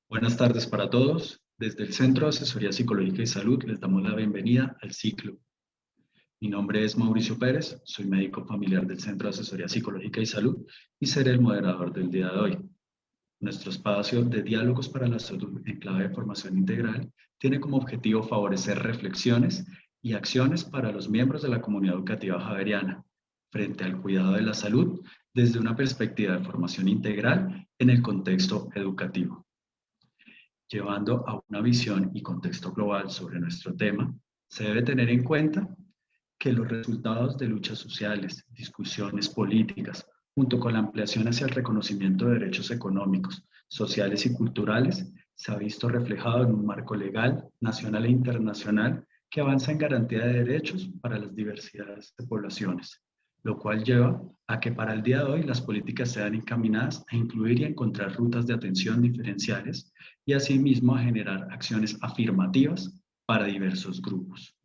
Buenas tardes para todos. Desde el Centro de Asesoría Psicológica y Salud les damos la bienvenida al ciclo. Mi nombre es Mauricio Pérez, soy médico familiar del Centro de Asesoría Psicológica y Salud y seré el moderador del día de hoy. Nuestro espacio de diálogos para la salud en clave de formación integral tiene como objetivo favorecer reflexiones y acciones para los miembros de la comunidad educativa javeriana frente al cuidado de la salud desde una perspectiva de formación integral en el contexto educativo. Llevando a una visión y contexto global sobre nuestro tema, se debe tener en cuenta que los resultados de luchas sociales, discusiones políticas, junto con la ampliación hacia el reconocimiento de derechos económicos, sociales y culturales, se ha visto reflejado en un marco legal, nacional e internacional que avanza en garantía de derechos para las diversidades de poblaciones, lo cual lleva a que para el día de hoy las políticas sean encaminadas a incluir y a encontrar rutas de atención diferenciales y asimismo a generar acciones afirmativas para diversos grupos.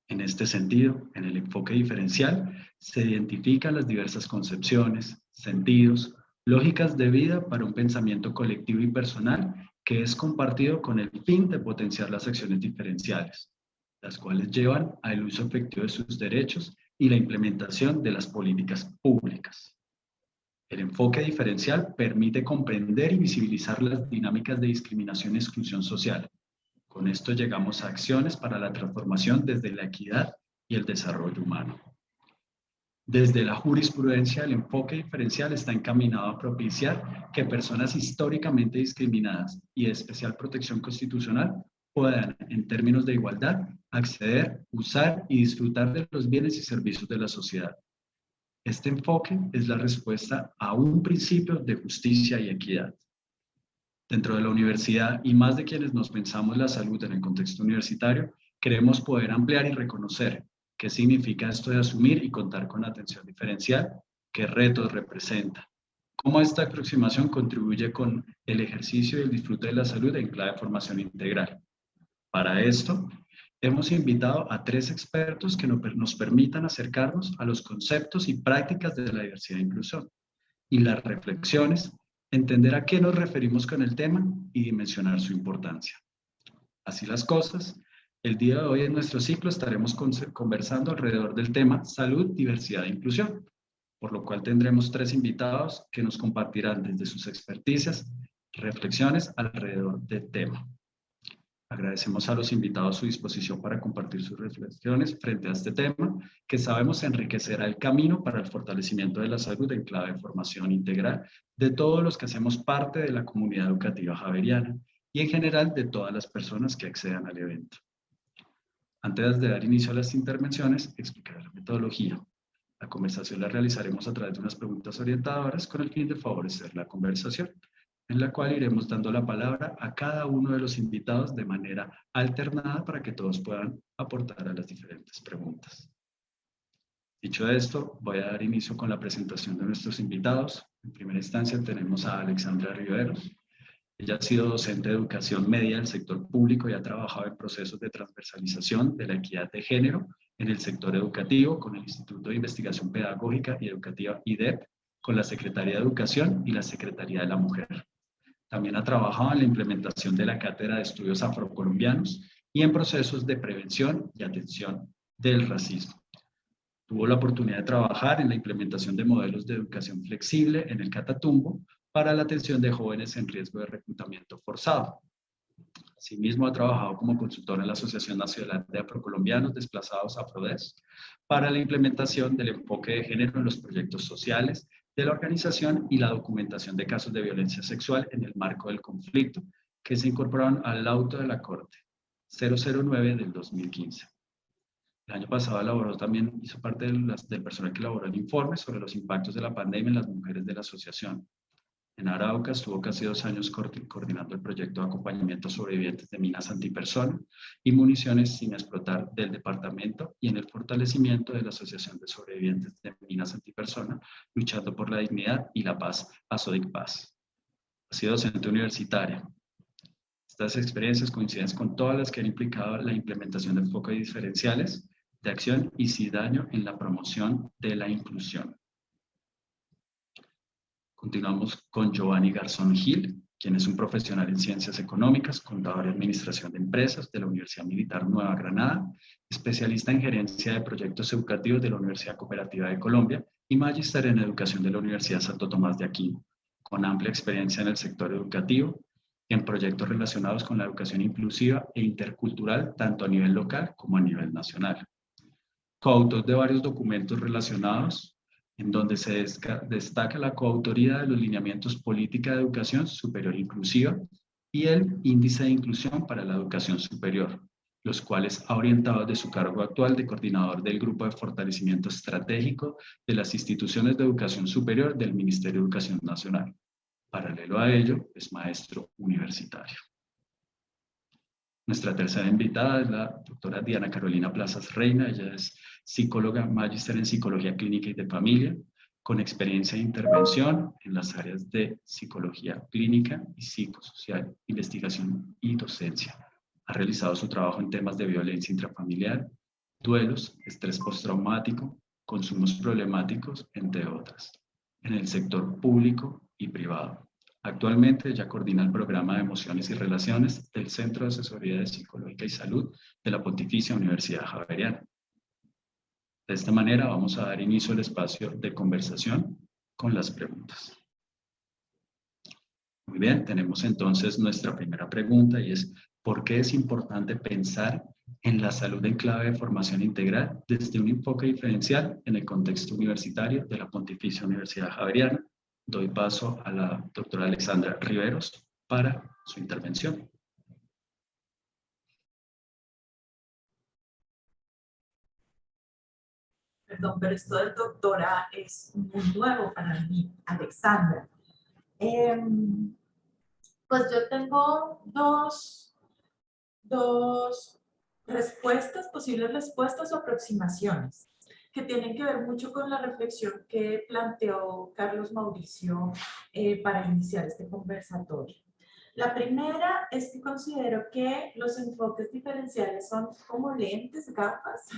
En este sentido, en el enfoque diferencial, se identifican las diversas concepciones, sentidos, lógicas de vida para un pensamiento colectivo y personal que es compartido con el fin de potenciar las acciones diferenciales, las cuales llevan al uso efectivo de sus derechos y la implementación de las políticas públicas. El enfoque diferencial permite comprender y visibilizar las dinámicas de discriminación y exclusión social. Con esto llegamos a acciones para la transformación desde la equidad y el desarrollo humano. Desde la jurisprudencia, el enfoque diferencial está encaminado a propiciar que personas históricamente discriminadas y de especial protección constitucional puedan, en términos de igualdad, acceder, usar y disfrutar de los bienes y servicios de la sociedad. Este enfoque es la respuesta a un principio de justicia y equidad. Dentro de la universidad y más de quienes nos pensamos la salud en el contexto universitario, queremos poder ampliar y reconocer qué significa esto de asumir y contar con atención diferencial, qué retos representa, cómo esta aproximación contribuye con el ejercicio y el disfrute de la salud en clave de formación integral. Para esto, hemos invitado a 3 expertos que nos permitan acercarnos a los conceptos y prácticas de la diversidad e inclusión y las reflexiones, entender a qué nos referimos con el tema y dimensionar su importancia. Así las cosas, el día de hoy en nuestro ciclo estaremos conversando alrededor del tema salud, diversidad e inclusión, por lo cual tendremos 3 invitados que nos compartirán desde sus experticias reflexiones alrededor del tema. Agradecemos a los invitados su disposición para compartir sus reflexiones frente a este tema, que sabemos enriquecerá el camino para el fortalecimiento de la salud en clave de formación integral de todos los que hacemos parte de la comunidad educativa javeriana y en general de todas las personas que accedan al evento. Antes de dar inicio a las intervenciones, explicaré la metodología. La conversación la realizaremos a través de unas preguntas orientadoras con el fin de favorecer la conversación, en la cual iremos dando la palabra a cada uno de los invitados de manera alternada para que todos puedan aportar a las diferentes preguntas. Dicho esto, voy a dar inicio con la presentación de nuestros invitados. En primera instancia tenemos a Alexandra Riveros. Ella ha sido docente de educación media del sector público y ha trabajado en procesos de transversalización de la equidad de género en el sector educativo con el Instituto de Investigación Pedagógica y Educativa IDEP, con la Secretaría de Educación y la Secretaría de la Mujer. También ha trabajado en la implementación de la Cátedra de Estudios Afrocolombianos y en procesos de prevención y atención del racismo. Tuvo la oportunidad de trabajar en la implementación de modelos de educación flexible en el Catatumbo para la atención de jóvenes en riesgo de reclutamiento forzado. Asimismo, ha trabajado como consultora en la Asociación Nacional de Afrocolombianos Desplazados AFRODES para la implementación del enfoque de género en los proyectos sociales de la organización y la documentación de casos de violencia sexual en el marco del conflicto que se incorporaron al auto de la Corte 009 del 2015. El año pasado elaboró también, hizo parte del personal que elaboró el informe sobre los impactos de la pandemia en las mujeres de la asociación. En Arauca estuvo casi 2 años coordinando el proyecto de acompañamiento a sobrevivientes de minas antipersona y municiones sin explotar del departamento y en el fortalecimiento de la Asociación de Sobrevivientes de Minas Antipersona, luchando por la dignidad y la paz, ASODIC Paz. Ha sido docente universitaria. Estas experiencias coinciden con todas las que han implicado la implementación de enfoques diferenciales de acción y sin daño en la promoción de la inclusión. Continuamos con Giovanni Garzón Gil. quien es un profesional en Ciencias Económicas, contador y Administración de Empresas de la Universidad Militar Nueva Granada, especialista en Gerencia de Proyectos Educativos de la Universidad Cooperativa de Colombia y magíster en Educación de la Universidad Santo Tomás de Aquino, con amplia experiencia en el sector educativo y en proyectos relacionados con la educación inclusiva e intercultural, tanto a nivel local como a nivel nacional. Coautor de varios documentos relacionados, en donde se destaca la coautoría de los lineamientos Política de Educación Superior Inclusiva y el Índice de Inclusión para la Educación Superior, los cuales ha orientado de su cargo actual de coordinador del Grupo de Fortalecimiento Estratégico de las Instituciones de Educación Superior del Ministerio de Educación Nacional. Paralelo a ello, es maestro universitario. Nuestra tercera invitada es la doctora Diana Carolina Plazas Reina. Ella es psicóloga, magíster en Psicología Clínica y de Familia, con experiencia de intervención en las áreas de Psicología Clínica y Psicosocial, Investigación y Docencia. Ha realizado su trabajo en temas de violencia intrafamiliar, duelos, estrés postraumático, consumos problemáticos, entre otras, en el sector público y privado. Actualmente ella coordina el programa de Emociones y Relaciones del Centro de Asesoría Psicológica y Salud de la Pontificia Universidad Javeriana. De esta manera vamos a dar inicio al espacio de conversación con las preguntas. Muy bien, tenemos entonces nuestra primera pregunta y es: ¿por qué es importante pensar en la salud en clave de formación integral desde un enfoque diferencial en el contexto universitario de la Pontificia Universidad Javeriana? Doy paso a la doctora Alexandra Riveros para su intervención. Perdón, pero esto de doctora es muy nuevo para mí, Alexandra. Pues yo tengo dos respuestas, posibles respuestas o aproximaciones que tienen que ver mucho con la reflexión que planteó Carlos Mauricio para iniciar este conversatorio. La primera es que considero que los enfoques diferenciales son como lentes, gafas,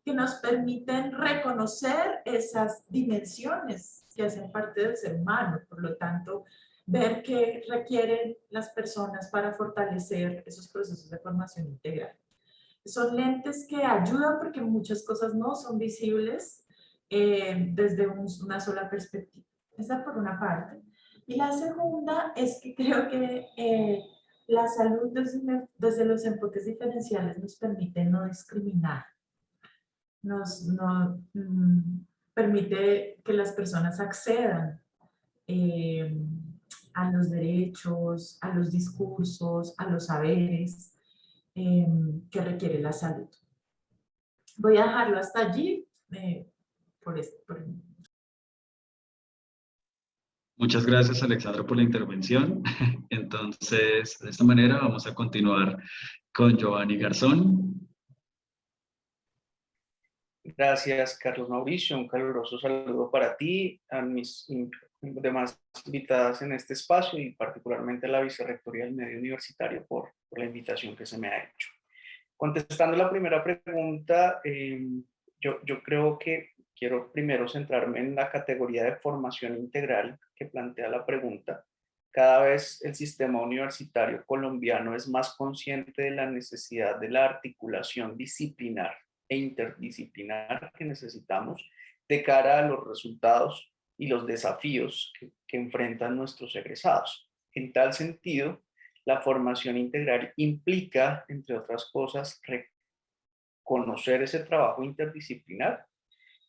que nos permiten reconocer esas dimensiones que hacen parte del ser humano. Por lo tanto, ver qué requieren las personas para fortalecer esos procesos de formación integral. Son lentes que ayudan porque muchas cosas no son visibles desde una sola perspectiva. Esa por una parte. Y la segunda es que creo que la salud desde los enfoques diferenciales nos permite no discriminar. Permite que las personas accedan a los derechos, a los discursos, a los saberes que requiere la salud. Voy a dejarlo hasta allí. Muchas gracias, Alexandra, por la intervención. Entonces, de esta manera vamos a continuar con Giovanni Garzón. Gracias, Carlos Mauricio. Un caluroso saludo para ti, a mis demás invitadas en este espacio y particularmente a la Vicerrectoría del Medio Universitario por la invitación que se me ha hecho. Contestando la primera pregunta, yo creo que quiero primero centrarme en la categoría de formación integral que plantea la pregunta. Cada vez el sistema universitario colombiano es más consciente de la necesidad de la articulación disciplinar e interdisciplinar que necesitamos de cara a los resultados y los desafíos que enfrentan nuestros egresados. En tal sentido, la formación integral implica, entre otras cosas, reconocer ese trabajo interdisciplinar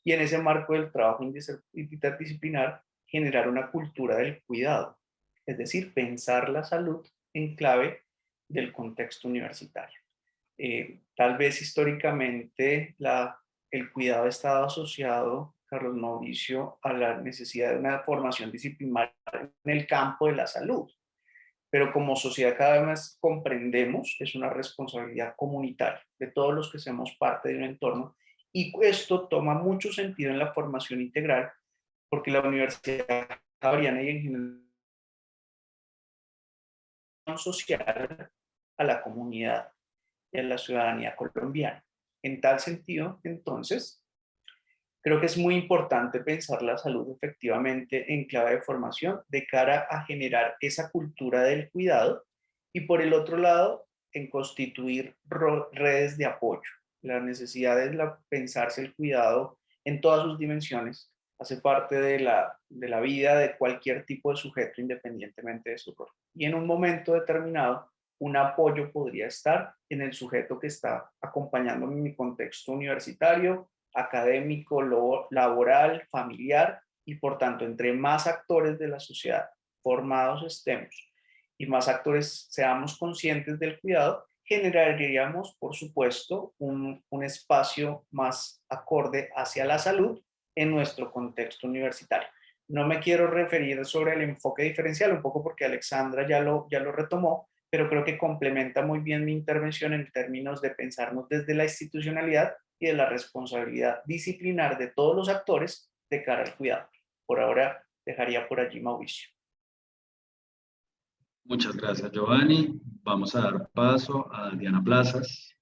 y en ese marco del trabajo interdisciplinar generar una cultura del cuidado, es decir, pensar la salud en clave del contexto universitario. Tal vez históricamente el cuidado ha estado asociado, Carlos Mauricio, a la necesidad de una formación disciplinar en el campo de la salud. Pero como sociedad cada vez más comprendemos, es una responsabilidad comunitaria de todos los que hacemos parte de un entorno, y esto toma mucho sentido en la formación integral porque la Universidad Javeriana y en general social a la comunidad y a la ciudadanía colombiana. En tal sentido, entonces, Creo que es muy importante pensar la salud efectivamente en clave de formación de cara a generar esa cultura del cuidado y por el otro lado en constituir redes de apoyo. La necesidad de pensarse el cuidado en todas sus dimensiones hace parte de la vida de cualquier tipo de sujeto independientemente de su rol. Y en un momento determinado, un apoyo podría estar en el sujeto que está acompañándome en mi contexto universitario, académico, laboral, familiar, y por tanto, entre más actores de la sociedad formados estemos y más actores seamos conscientes del cuidado, generaríamos, por supuesto, un espacio más acorde hacia la salud en nuestro contexto universitario. No me quiero referir sobre el enfoque diferencial, un poco porque Alexandra ya lo retomó, pero creo que complementa muy bien mi intervención en términos de pensarnos desde la institucionalidad y de la responsabilidad disciplinar de todos los actores de cara al cuidado. Por ahora dejaría por allí Mauricio. Muchas gracias, Giovanni. Vamos a dar paso a Diana Plazas.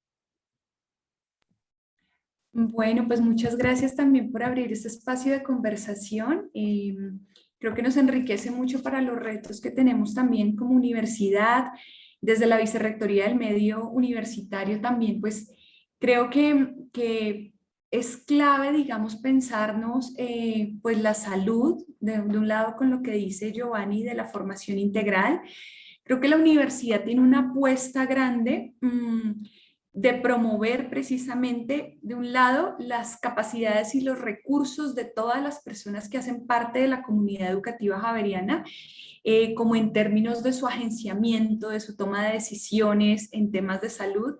Bueno, pues muchas gracias también por abrir este espacio de conversación. Creo que nos enriquece mucho para los retos que tenemos también como universidad. Desde la Vicerrectoría del Medio Universitario también, pues creo que es clave, digamos, pensarnos pues la salud, de un lado con lo que dice Giovanni de la formación integral. Creo que la universidad tiene una apuesta grande de promover precisamente, de un lado, las capacidades y los recursos de todas las personas que hacen parte de la comunidad educativa javeriana, como en términos de su agenciamiento, de su toma de decisiones en temas de salud,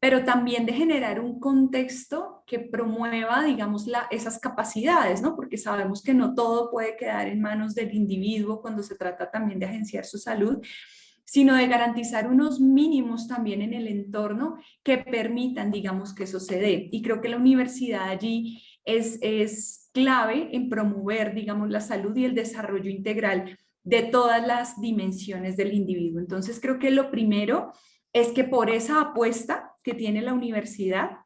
pero también de generar un contexto que promueva, digamos, esas capacidades, ¿no? Porque sabemos que no todo puede quedar en manos del individuo cuando se trata también de agenciar su salud, sino de garantizar unos mínimos también en el entorno que permitan, digamos, que eso se dé. Y creo que la universidad allí es clave en promover, digamos, la salud y el desarrollo integral de todas las dimensiones del individuo. Entonces, creo que lo primero es que por esa apuesta que tiene la universidad,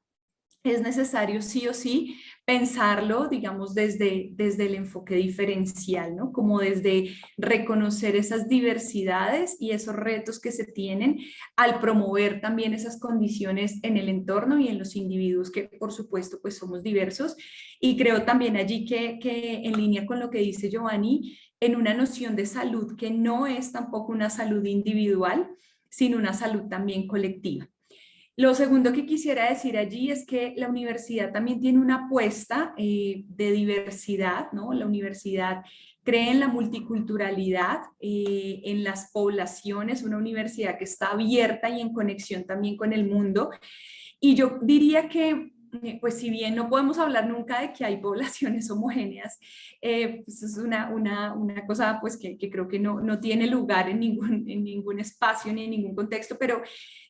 es necesario sí o sí pensarlo, digamos, desde el enfoque diferencial, ¿no? Como desde reconocer esas diversidades y esos retos que se tienen al promover también esas condiciones en el entorno y en los individuos que, por supuesto, pues somos diversos. Y creo también allí que en línea con lo que dice Giovanni, en una noción de salud que no es tampoco una salud individual, sino una salud también colectiva. Lo segundo que quisiera decir allí es que la universidad también tiene una apuesta de diversidad, ¿no? La universidad cree en la multiculturalidad, en las poblaciones, una universidad que está abierta y en conexión también con el mundo. Y yo diría que, pues si bien no podemos hablar nunca de que hay poblaciones homogéneas, pues es una cosa pues que creo que no tiene lugar en ningún espacio ni en ningún contexto, pero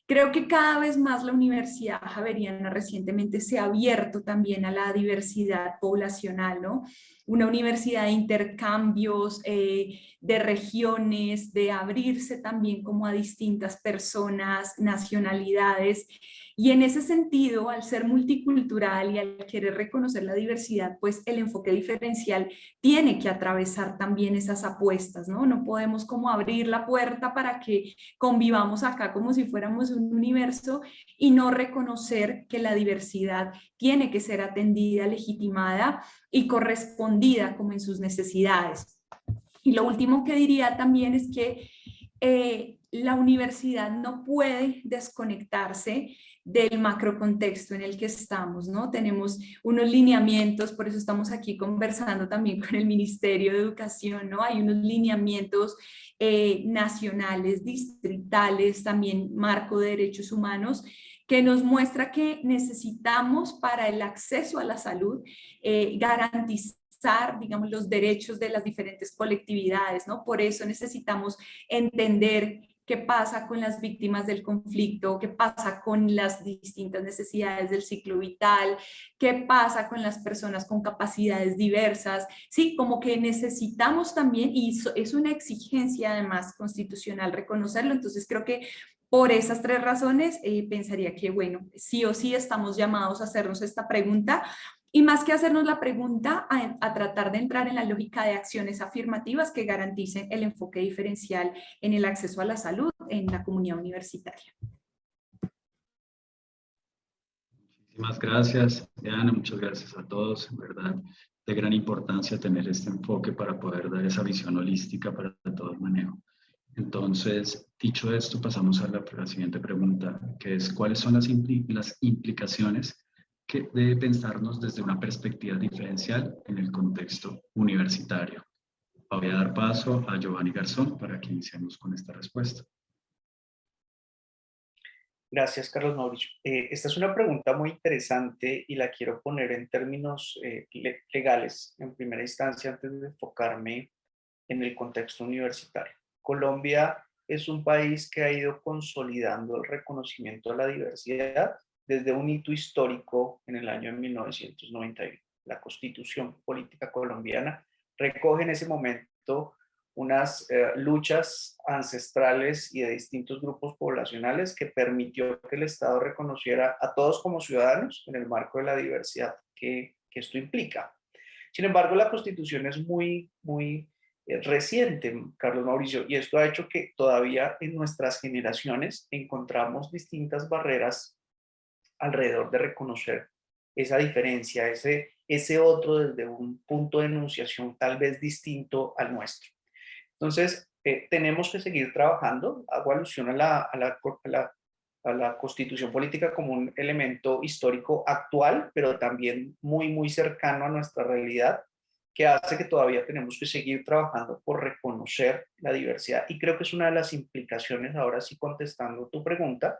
creo que cada vez más la Universidad Javeriana recientemente se ha abierto también a la diversidad poblacional, ¿no? Una universidad de intercambios, de regiones, de abrirse también como a distintas personas, nacionalidades. Y en ese sentido, al ser multicultural y al querer reconocer la diversidad, pues el enfoque diferencial tiene que atravesar también esas apuestas, ¿no? No podemos como abrir la puerta para que convivamos acá como si fuéramos un universo y no reconocer que la diversidad tiene que ser atendida, legitimada y correspondida como en sus necesidades. Y lo último que diría también es que la universidad no puede desconectarse del macrocontexto en el que estamos, ¿no? Tenemos unos lineamientos, por eso estamos aquí conversando también con el Ministerio de Educación, ¿no? Hay unos lineamientos nacionales, distritales, también marco de derechos humanos, que nos muestra que necesitamos para el acceso a la salud garantizar, digamos, los derechos de las diferentes colectividades, ¿no? Por eso necesitamos entender qué pasa con las víctimas del conflicto, qué pasa con las distintas necesidades del ciclo vital, qué pasa con las personas con capacidades diversas, sí, como que necesitamos también, y es una exigencia además constitucional reconocerlo, entonces creo que por esas tres razones pensaría que, bueno, sí o sí estamos llamados a hacernos esta pregunta Y más que hacernos la pregunta, a tratar de entrar en la lógica de acciones afirmativas que garanticen el enfoque diferencial en el acceso a la salud en la comunidad universitaria. Muchísimas gracias, Diana, muchas gracias a todos, en verdad, de gran importancia tener este enfoque para poder dar esa visión holística para todo el manejo. Entonces, dicho esto, pasamos a la siguiente pregunta, que es ¿cuáles son las implicaciones que debe pensarnos desde una perspectiva diferencial en el contexto universitario? Voy a dar paso a Giovanni Garzón para que iniciemos con esta respuesta. Gracias, Carlos Mauricio. Esta es una pregunta muy interesante y la quiero poner en términos legales en primera instancia antes de enfocarme en el contexto universitario. Colombia es un país que ha ido consolidando el reconocimiento de la diversidad desde un hito histórico en el año 1991. La Constitución Política Colombiana recoge en ese momento unas luchas ancestrales y de distintos grupos poblacionales que permitió que el Estado reconociera a todos como ciudadanos en el marco de la diversidad que esto implica. Sin embargo, la Constitución es muy reciente, Carlos Mauricio, y esto ha hecho que todavía en nuestras generaciones encontramos distintas barreras alrededor de reconocer esa diferencia, ese otro desde un punto de enunciación tal vez distinto al nuestro. Entonces, tenemos que seguir trabajando. Hago alusión a la Constitución Política como un elemento histórico actual, pero también muy cercano a nuestra realidad, que hace que todavía tenemos que seguir trabajando por reconocer la diversidad. Y creo que es una de las implicaciones, ahora sí contestando tu pregunta,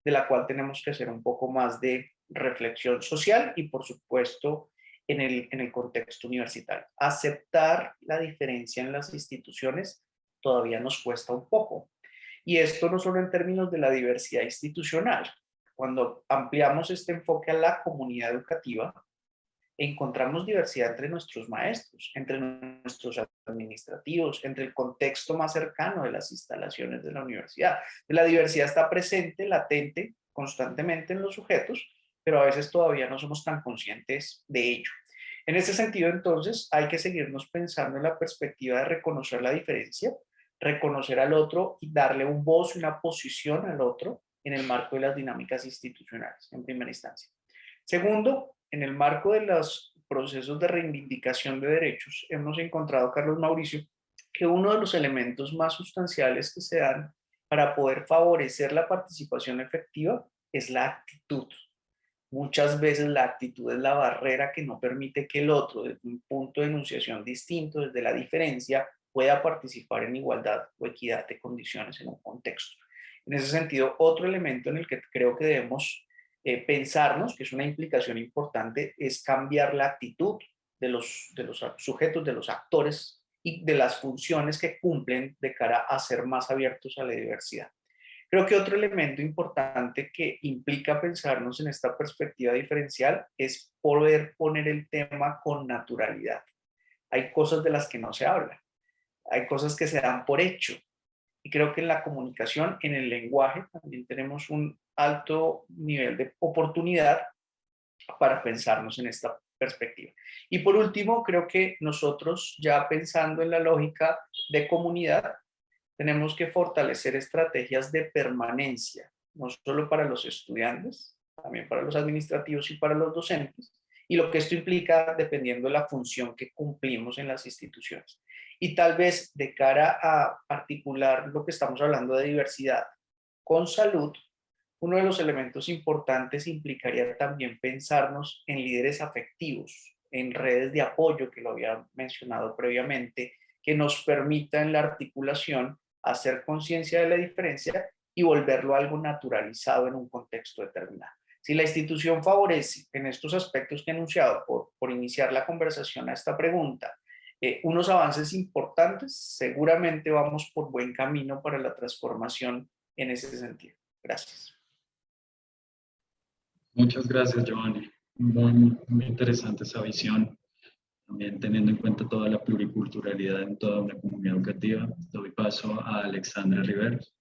de la cual tenemos que hacer un poco más de reflexión social y, por supuesto, en el contexto universitario. Aceptar la diferencia en las instituciones todavía nos cuesta un poco. Y esto no solo en términos de la diversidad institucional. Cuando ampliamos este enfoque a la comunidad educativa, encontramos diversidad entre nuestros maestros, entre nuestros administrativos, entre el contexto más cercano de las instalaciones de la universidad. La diversidad está presente, latente, constantemente en los sujetos, pero a veces todavía no somos tan conscientes de ello. En ese sentido, entonces, hay que seguirnos pensando en la perspectiva de reconocer la diferencia, reconocer al otro y darle un voz y una posición al otro en el marco de las dinámicas institucionales, en primera instancia. Segundo, en el marco de los procesos de reivindicación de derechos, hemos encontrado, Carlos Mauricio, que uno de los elementos más sustanciales que se dan para poder favorecer la participación efectiva es la actitud. Muchas veces la actitud es la barrera que no permite que el otro, desde un punto de enunciación distinto, desde la diferencia, pueda participar en igualdad o equidad de condiciones en un contexto. En ese sentido, otro elemento en el que creo que debemos pensarnos, que es una implicación importante, es cambiar la actitud de los sujetos, de los actores y de las funciones que cumplen de cara a ser más abiertos a la diversidad. Creo que otro elemento importante que implica pensarnos en esta perspectiva diferencial es poder poner el tema con naturalidad. Hay cosas de las que no se habla, hay cosas que se dan por hecho. Y creo que en la comunicación, en el lenguaje, también tenemos un alto nivel de oportunidad para pensarnos en esta perspectiva. Y por último, creo que nosotros, ya pensando en la lógica de comunidad, tenemos que fortalecer estrategias de permanencia, no solo para los estudiantes, también para los administrativos y para los docentes, y lo que esto implica dependiendo de la función que cumplimos en las instituciones. Y tal vez de cara a articular lo que estamos hablando de diversidad con salud, uno de los elementos importantes implicaría también pensarnos en líderes afectivos, en redes de apoyo, que lo había mencionado previamente, que nos permitan la articulación, hacer conciencia de la diferencia y volverlo algo naturalizado en un contexto determinado. Si la institución favorece en estos aspectos que he enunciado, por iniciar la conversación a esta pregunta, unos avances importantes, seguramente vamos por buen camino para la transformación en ese sentido. Gracias. Muchas gracias, Giovanni. Muy interesante esa visión. También teniendo en cuenta toda la pluriculturalidad en toda una comunidad educativa. Doy paso a Alexandra Riveros.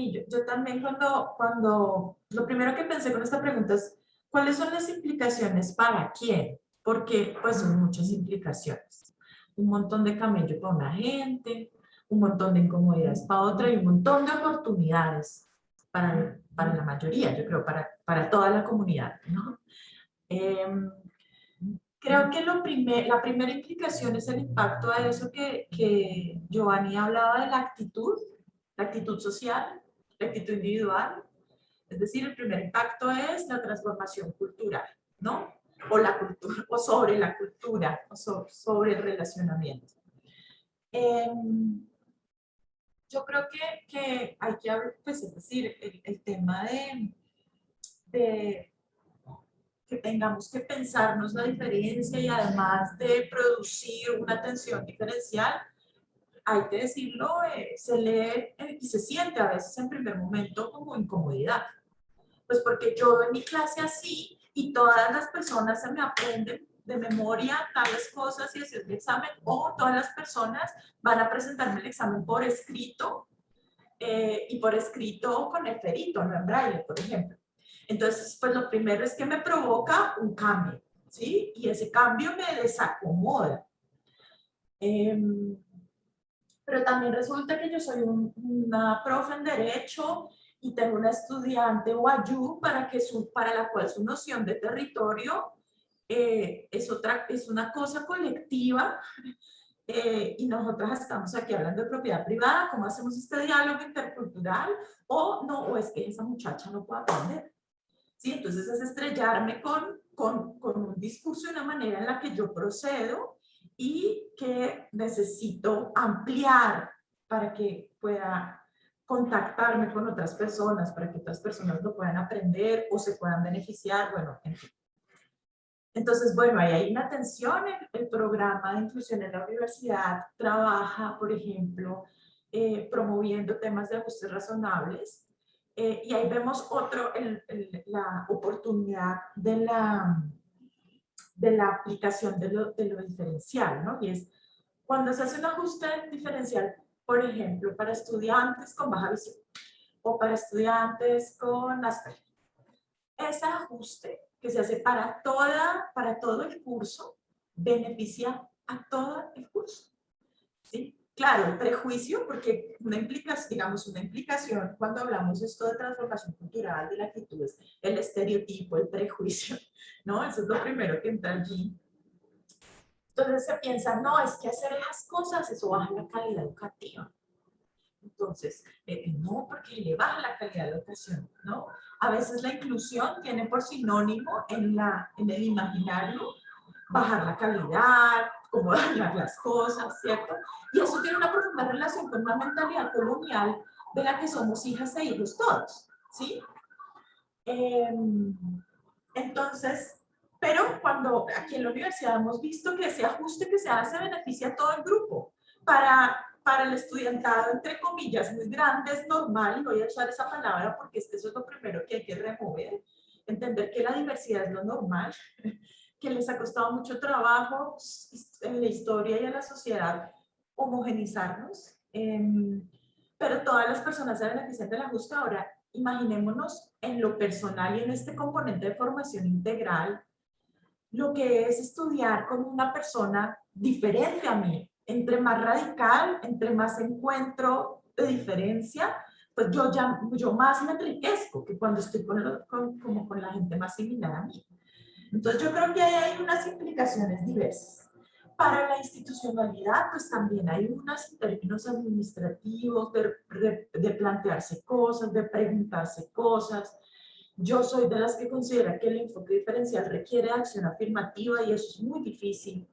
Sí, yo también lo primero que pensé con esta pregunta es, ¿cuáles son las implicaciones para quién? Porque pues son muchas implicaciones. Un montón de camello para una gente, un montón de incomodidades para otra y un montón de oportunidades para la mayoría, yo creo, para toda la comunidad, ¿no? Creo que la primera implicación es el impacto a eso que Giovanni hablaba de la actitud social, la actitud individual. Es decir, el primer impacto es la transformación cultural, ¿no? O la cultura, o sobre la cultura, o sobre el relacionamiento. Yo creo que hay que hablar, pues es decir, el tema de que tengamos que pensarnos la diferencia y además de producir una atención diferencial, hay que decirlo, se lee y se siente a veces en primer momento como incomodidad. Pues porque yo doy mi clase así y todas las personas se me aprenden de memoria tales cosas y hacer el examen, o todas las personas van a presentarme el examen por escrito y por escrito con neferito, no en braille, por ejemplo. Entonces, pues lo primero es que me provoca un cambio, ¿sí? Y ese cambio me desacomoda. Pero también resulta que yo soy una profe en Derecho y tengo una estudiante Wayuu para la cual su noción de territorio es una cosa colectiva y nosotras estamos aquí hablando de propiedad privada, ¿cómo hacemos este diálogo intercultural? O no, o es que esa muchacha no puede aprender. ¿Sí? Entonces es estrellarme con un discurso de una manera en la que yo procedo y que necesito ampliar para que pueda contactarme con otras personas, para que otras personas lo puedan aprender o se puedan beneficiar, bueno, en fin. Entonces, bueno, ahí hay una tensión. El programa de inclusión en la universidad trabaja, por ejemplo, promoviendo temas de ajustes razonables. Y ahí vemos la oportunidad de la aplicación de lo diferencial, ¿no? Y es cuando se hace un ajuste diferencial, por ejemplo, para estudiantes con baja visión o para estudiantes con Asperger. Ese ajuste que se hace para todo el curso beneficia a todo el curso, ¿sí? Claro, el prejuicio, porque una implicación cuando hablamos esto de transformación cultural, de la actitud, es el estereotipo, el prejuicio, ¿no? Eso es lo primero que entra allí. Entonces se piensa, no, es que hacer esas cosas, eso baja la calidad educativa. Entonces, no, porque le baja la calidad de educación, ¿no? A veces la inclusión tiene por sinónimo en el imaginario bajar la calidad, cómo dañar las cosas, ¿cierto? Y eso tiene una profunda relación con una mentalidad colonial de la que somos hijas e hijos todos, ¿sí? Entonces, pero cuando aquí en la universidad hemos visto que ese ajuste que se hace beneficia a todo el grupo. Para el estudiantado, entre comillas, muy grande, es normal, y voy a usar esa palabra porque eso es lo primero que hay que remover, entender que la diversidad es lo normal, que les ha costado mucho trabajo en la historia y en la sociedad homogenizarnos, pero todas las personas se benefician del ajuste. Ahora, imaginémonos en lo personal y en este componente de formación integral, lo que es estudiar con una persona diferente a mí. Entre más radical, entre más encuentro de diferencia, pues yo más me enriquezco que cuando estoy como con la gente más similar a mí. Entonces yo creo que ahí hay unas implicaciones diversas. Para la institucionalidad, pues también hay unas en términos administrativos, de plantearse cosas, de preguntarse cosas. Yo soy de las que considera que el enfoque diferencial requiere acción afirmativa y eso es muy difícil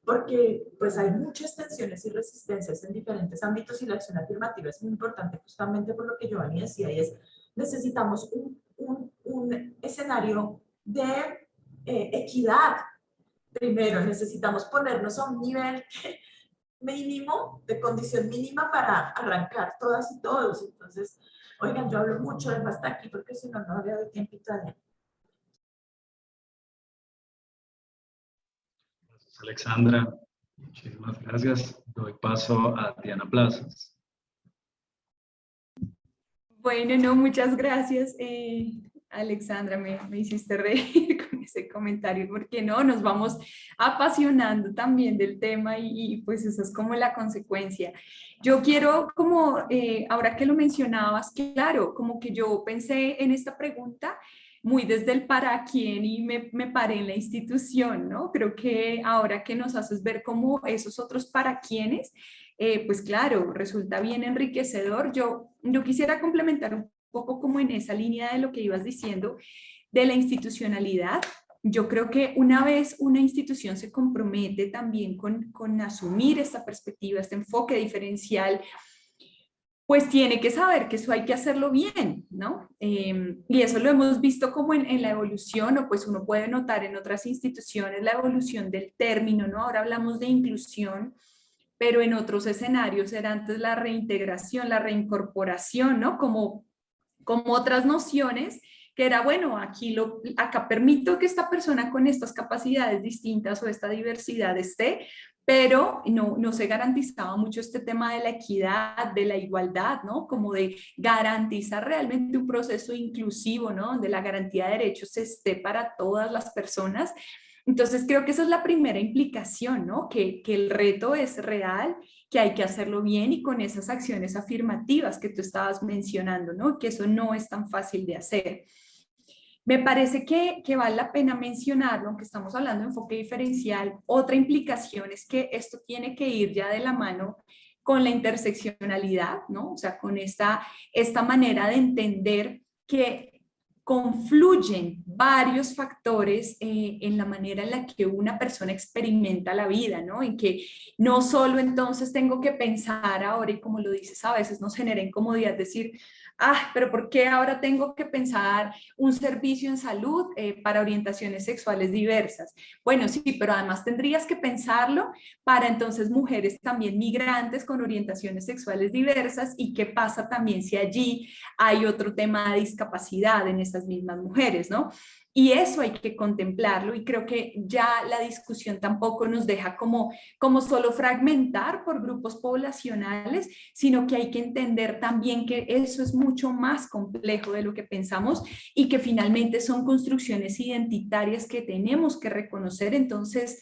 porque pues hay muchas tensiones y resistencias en diferentes ámbitos y la acción afirmativa es muy importante justamente por lo que Giovanni decía, y es necesitamos un escenario de equidad. Primero, necesitamos ponernos a un nivel mínimo, de condición mínima para arrancar todas y todos. Entonces, oigan, yo hablo mucho, dejo hasta aquí porque si no, no veo tiempo todavía. Gracias, Alexandra. Muchísimas gracias. Doy paso a Diana Plazas. Bueno, no, muchas gracias, Alexandra, me hiciste reír con ese comentario, porque no, nos vamos apasionando también del tema y pues eso es como la consecuencia. Yo quiero como, ahora que lo mencionabas, claro, como que yo pensé en esta pregunta muy desde el para quién y me paré en la institución, ¿no? Creo que ahora que nos haces ver como esos otros para quiénes, pues claro, resulta bien enriquecedor. Yo quisiera complementar un poco como en esa línea de lo que ibas diciendo de la institucionalidad. Yo creo que una vez una institución se compromete también con asumir esta perspectiva, este enfoque diferencial, pues tiene que saber que eso hay que hacerlo bien, ¿no? Y eso lo hemos visto como en la evolución, o pues uno puede notar en otras instituciones la evolución del término, ¿no? Ahora hablamos de inclusión, pero en otros escenarios era antes la reintegración, la reincorporación, ¿no? Como otras nociones que era, bueno, acá permito que esta persona con estas capacidades distintas o esta diversidad esté, pero no se garantizaba mucho este tema de la equidad, de la igualdad, ¿no? Como de garantizar realmente un proceso inclusivo, ¿no? Donde la garantía de derechos esté para todas las personas. Entonces creo que esa es la primera implicación, ¿no? Que el reto es real, que hay que hacerlo bien y con esas acciones afirmativas que tú estabas mencionando, ¿no? Que eso no es tan fácil de hacer. Me parece que vale la pena mencionarlo, aunque estamos hablando de enfoque diferencial. Otra implicación es que esto tiene que ir ya de la mano con la interseccionalidad, ¿no? O sea, con esta manera de entender que confluyen varios factores en la manera en la que una persona experimenta la vida, ¿no? En que no solo entonces tengo que pensar ahora, y como lo dices, a veces nos genera incomodidad decir, pero ¿por qué ahora tengo que pensar un servicio en salud para orientaciones sexuales diversas? Bueno, sí, pero además tendrías que pensarlo para entonces mujeres también migrantes con orientaciones sexuales diversas, y qué pasa también si allí hay otro tema de discapacidad en esas mismas mujeres, ¿no? Y eso hay que contemplarlo, y creo que ya la discusión tampoco nos deja como solo fragmentar por grupos poblacionales, sino que hay que entender también que eso es mucho más complejo de lo que pensamos y que finalmente son construcciones identitarias que tenemos que reconocer. Entonces,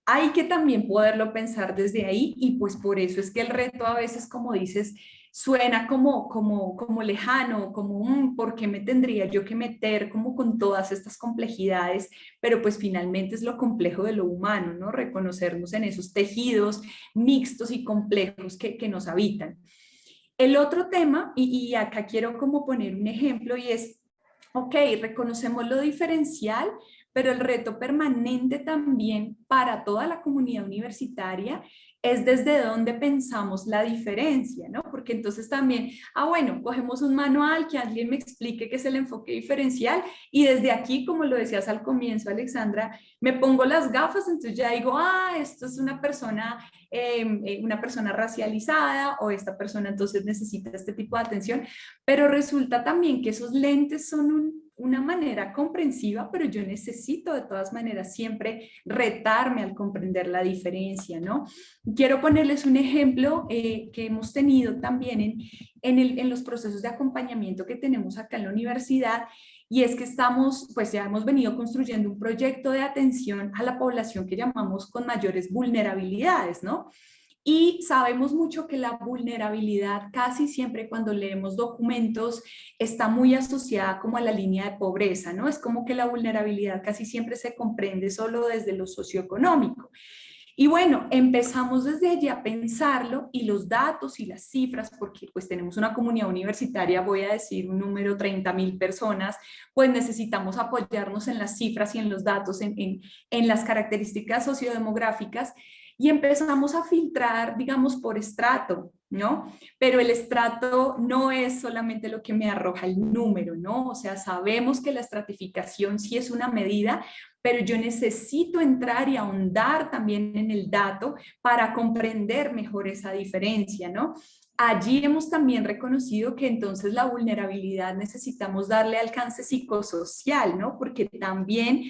hay que también poderlo pensar desde ahí, y pues por eso es que el reto a veces, como dices, suena como lejano, como ¿por qué me tendría yo que meter como con todas estas complejidades? Pero pues finalmente es lo complejo de lo humano, ¿no? Reconocernos en esos tejidos mixtos y complejos que nos habitan. El otro tema, y acá quiero como poner un ejemplo, y es, ok, reconocemos lo diferencial, pero el reto permanente también para toda la comunidad universitaria es desde dónde pensamos la diferencia, ¿no? Porque entonces también, bueno, cogemos un manual, que alguien me explique qué es el enfoque diferencial, y desde aquí, como lo decías al comienzo, Alexandra, me pongo las gafas, entonces ya digo, esto es una persona racializada, o esta persona entonces necesita este tipo de atención, pero resulta también que esos lentes son una manera comprensiva, pero yo necesito de todas maneras siempre retarme al comprender la diferencia, ¿no? Quiero ponerles un ejemplo que hemos tenido también en los procesos de acompañamiento que tenemos acá en la universidad, y es que ya hemos venido construyendo un proyecto de atención a la población que llamamos con mayores vulnerabilidades, ¿no? Y sabemos mucho que la vulnerabilidad casi siempre cuando leemos documentos está muy asociada como a la línea de pobreza, ¿no? Es como que la vulnerabilidad casi siempre se comprende solo desde lo socioeconómico. Y bueno, empezamos desde allí a pensarlo, y los datos y las cifras, porque pues tenemos una comunidad universitaria, voy a decir un número, 30.000 personas, pues necesitamos apoyarnos en las cifras y en los datos, en las características sociodemográficas, y empezamos a filtrar, digamos, por estrato, ¿no? Pero el estrato no es solamente lo que me arroja el número, ¿no? O sea, sabemos que la estratificación sí es una medida, pero yo necesito entrar y ahondar también en el dato para comprender mejor esa diferencia, ¿no? Allí hemos también reconocido que entonces la vulnerabilidad necesitamos darle alcance psicosocial, ¿no? Porque también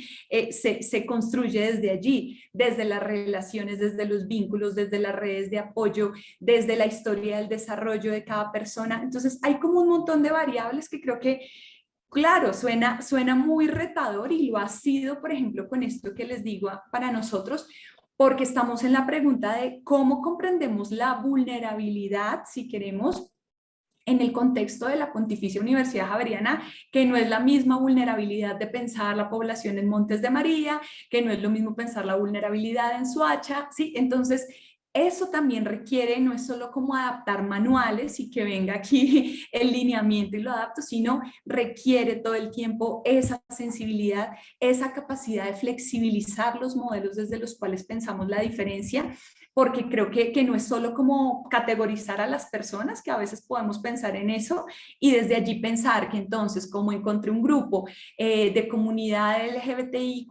se construye desde allí, desde las relaciones, desde los vínculos, desde las redes de apoyo, desde la historia del desarrollo de cada persona. Entonces hay como un montón de variables que creo que, claro, suena muy retador y lo ha sido, por ejemplo, con esto que les digo para nosotros, porque estamos en la pregunta de cómo comprendemos la vulnerabilidad, si queremos, en el contexto de la Pontificia Universidad Javeriana, que no es la misma vulnerabilidad de pensar la población en Montes de María, que no es lo mismo pensar la vulnerabilidad en Soacha, ¿sí? Entonces, eso también requiere, no es solo como adaptar manuales y que venga aquí el lineamiento y lo adapto, sino requiere todo el tiempo esa sensibilidad, esa capacidad de flexibilizar los modelos desde los cuales pensamos la diferencia, porque creo que no es solo como categorizar a las personas, que a veces podemos pensar en eso, y desde allí pensar que entonces como encontré un grupo de comunidad LGBTIQ+,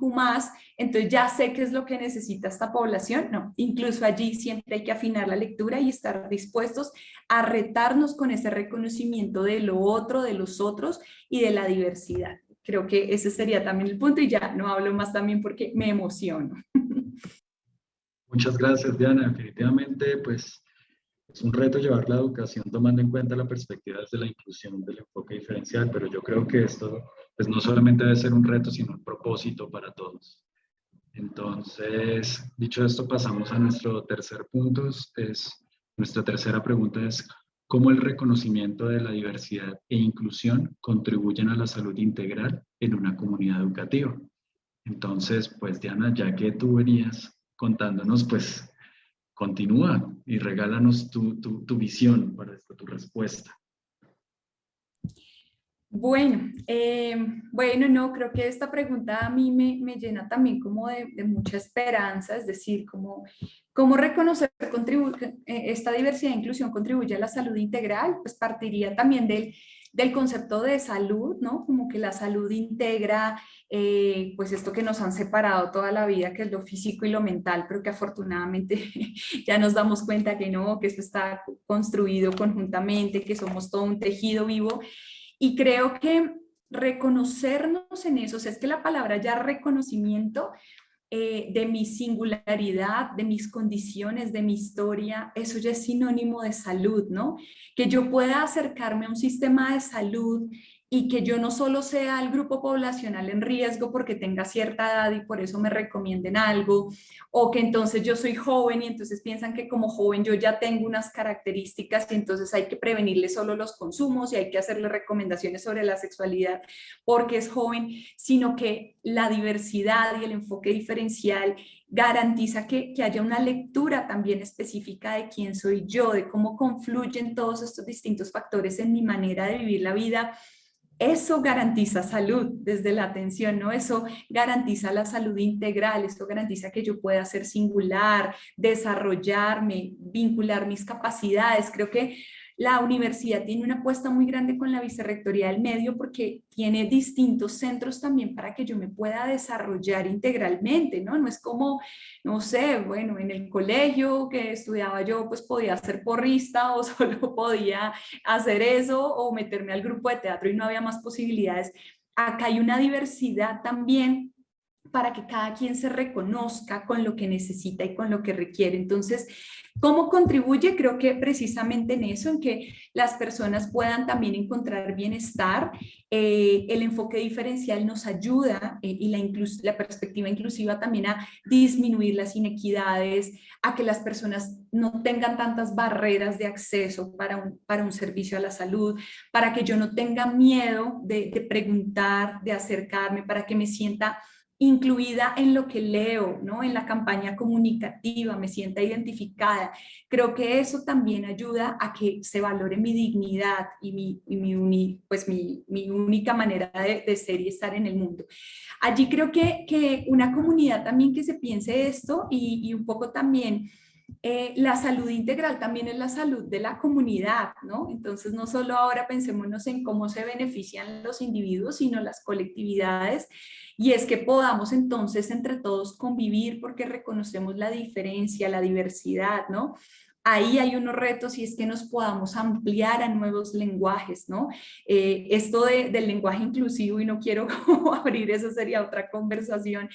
entonces ya sé qué es lo que necesita esta población. No, incluso allí siempre hay que afinar la lectura y estar dispuestos a retarnos con ese reconocimiento de lo otro, de los otros y de la diversidad. Creo que ese sería también el punto y ya no hablo más también porque me emociono. Muchas gracias, Diana. Definitivamente, pues es un reto llevar la educación tomando en cuenta la perspectiva desde la inclusión del enfoque diferencial, pero yo creo que esto pues no solamente debe ser un reto, sino un propósito para todos. Entonces, dicho esto, pasamos a nuestro tercer punto. Nuestra tercera pregunta es, ¿cómo el reconocimiento de la diversidad e inclusión contribuyen a la salud integral en una comunidad educativa? Entonces, pues Diana, ya que tú venías contándonos, pues continúa y regálanos tu visión para tu respuesta. Bueno, no, creo que esta pregunta a mí me llena también como de mucha esperanza, es decir, cómo reconocer esta diversidad e inclusión contribuye a la salud integral, pues partiría también del concepto de salud, ¿no? Como que la salud integra, pues esto que nos han separado toda la vida, que es lo físico y lo mental, pero que afortunadamente ya nos damos cuenta que no, que esto está construido conjuntamente, que somos todo un tejido vivo. Y creo que reconocernos en eso, o sea, es que la palabra ya reconocimiento de mi singularidad, de mis condiciones, de mi historia, eso ya es sinónimo de salud, ¿no? Que yo pueda acercarme a un sistema de salud y que yo no solo sea el grupo poblacional en riesgo porque tenga cierta edad y por eso me recomienden algo, o que entonces yo soy joven y entonces piensan que como joven yo ya tengo unas características y entonces hay que prevenirle solo los consumos y hay que hacerle recomendaciones sobre la sexualidad porque es joven, sino que la diversidad y el enfoque diferencial garantiza que haya una lectura también específica de quién soy yo, de cómo confluyen todos estos distintos factores en mi manera de vivir la vida. Eso garantiza salud desde la atención, ¿no? Eso garantiza la salud integral, eso garantiza que yo pueda ser singular, desarrollarme, vincular mis capacidades. Creo que la universidad tiene una apuesta muy grande con la Vicerrectoría del Medio porque tiene distintos centros también para que yo me pueda desarrollar integralmente, ¿no? No es como, no sé, bueno, en el colegio que estudiaba yo, pues podía ser porrista o solo podía hacer eso o meterme al grupo de teatro y no había más posibilidades. Acá hay una diversidad también para que cada quien se reconozca con lo que necesita y con lo que requiere. Entonces, ¿cómo contribuye? Creo que precisamente en eso, en que las personas puedan también encontrar bienestar. El enfoque diferencial nos ayuda y la perspectiva inclusiva también a disminuir las inequidades, a que las personas no tengan tantas barreras de acceso para un servicio a la salud, para que yo no tenga miedo de preguntar, de acercarme, para que me sienta incluida en lo que leo, ¿no? En la campaña comunicativa, me sienta identificada. Creo que eso también ayuda a que se valore mi dignidad y mi única manera de ser y estar en el mundo. Allí creo que una comunidad también que se piense esto y un poco también la salud integral también es la salud de la comunidad, ¿no? Entonces no solo ahora pensémonos en cómo se benefician los individuos, sino las colectividades, y es que podamos entonces entre todos convivir porque reconocemos la diferencia, la diversidad, ¿no? ahí hay unos retos y es que nos podamos ampliar a nuevos lenguajes, ¿no? Esto del lenguaje inclusivo, y no quiero como abrir, eso sería otra conversación,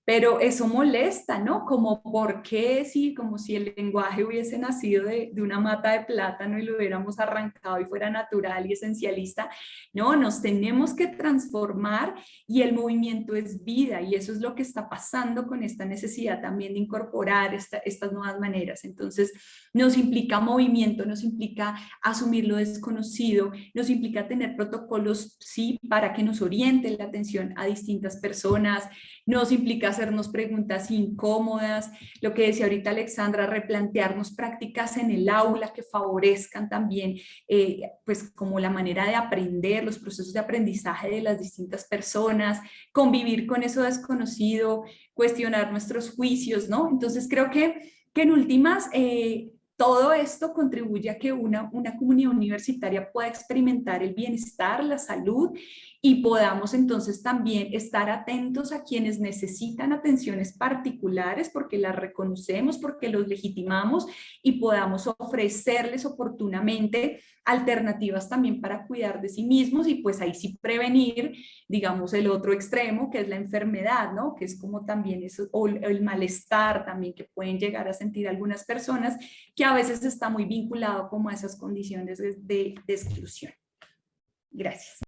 pero eso molesta, ¿no? Como por qué, sí, como si el lenguaje hubiese nacido de una mata de plátano y lo hubiéramos arrancado y fuera natural y esencialista. No, nos tenemos que transformar y el movimiento es vida y eso es lo que está pasando con esta necesidad también de incorporar estas nuevas maneras. Entonces, nos implica movimiento, nos implica asumir lo desconocido, nos implica tener protocolos, sí, para que nos orienten la atención a distintas personas, nos implica hacernos preguntas incómodas, lo que decía ahorita Alexandra, replantearnos prácticas en el aula que favorezcan también, pues como la manera de aprender, los procesos de aprendizaje de las distintas personas, convivir con eso desconocido, cuestionar nuestros juicios, ¿no? Entonces creo que en últimas, todo esto contribuye a que una comunidad universitaria pueda experimentar el bienestar, la salud y podamos entonces también estar atentos a quienes necesitan atenciones particulares porque las reconocemos, porque los legitimamos y podamos ofrecerles oportunamente alternativas también para cuidar de sí mismos y pues ahí sí prevenir, digamos, el otro extremo que es la enfermedad, ¿no? Que es como también eso, o el malestar también que pueden llegar a sentir algunas personas que a veces está muy vinculado como a esas condiciones de exclusión. Gracias.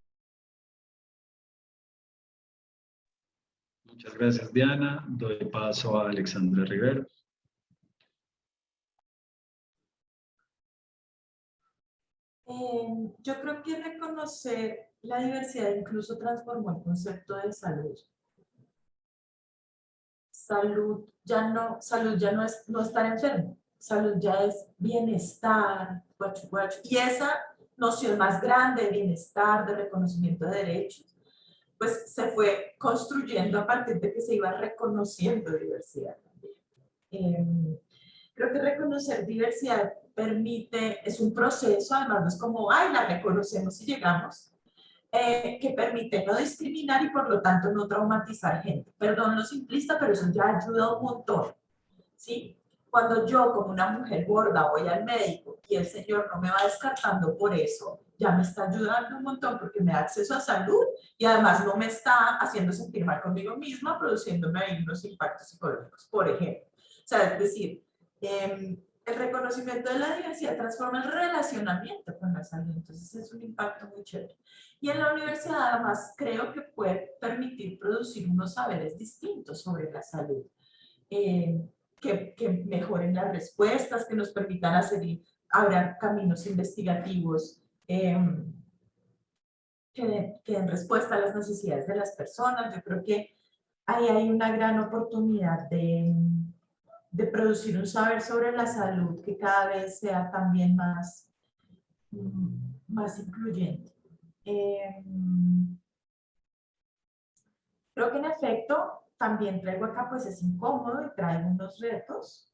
Muchas gracias, Diana. Doy paso a Alexandra Rivero. Yo creo que reconocer la diversidad incluso transformó el concepto de salud. Salud ya no es no estar enfermo, salud ya es bienestar, y esa noción más grande de bienestar, de reconocimiento de derechos, pues se fue construyendo a partir de que se iba reconociendo diversidad también. Creo que reconocer diversidad es un proceso, además no es como, ay, la reconocemos y llegamos, que permite no discriminar y por lo tanto no traumatizar gente. Perdón lo simplista, pero eso ya ayuda un montón, ¿sí? Cuando yo como una mujer gorda voy al médico y el señor no me va descartando por eso, ya me está ayudando un montón porque me da acceso a salud y además no me está haciendo sentir mal conmigo misma, produciéndome ahí unos impactos psicológicos, por ejemplo. O sea, es decir, el reconocimiento de la diversidad transforma el relacionamiento con la salud, entonces es un impacto muy chévere. Y en la universidad además creo que puede permitir producir unos saberes distintos sobre la salud, que mejoren las respuestas, que nos permitan abrir caminos investigativos, que den respuesta a las necesidades de las personas. Yo creo que ahí hay una gran oportunidad de producir un saber sobre la salud que cada vez sea también más incluyente. Creo que en efecto también traigo acá, pues es incómodo y trae unos retos,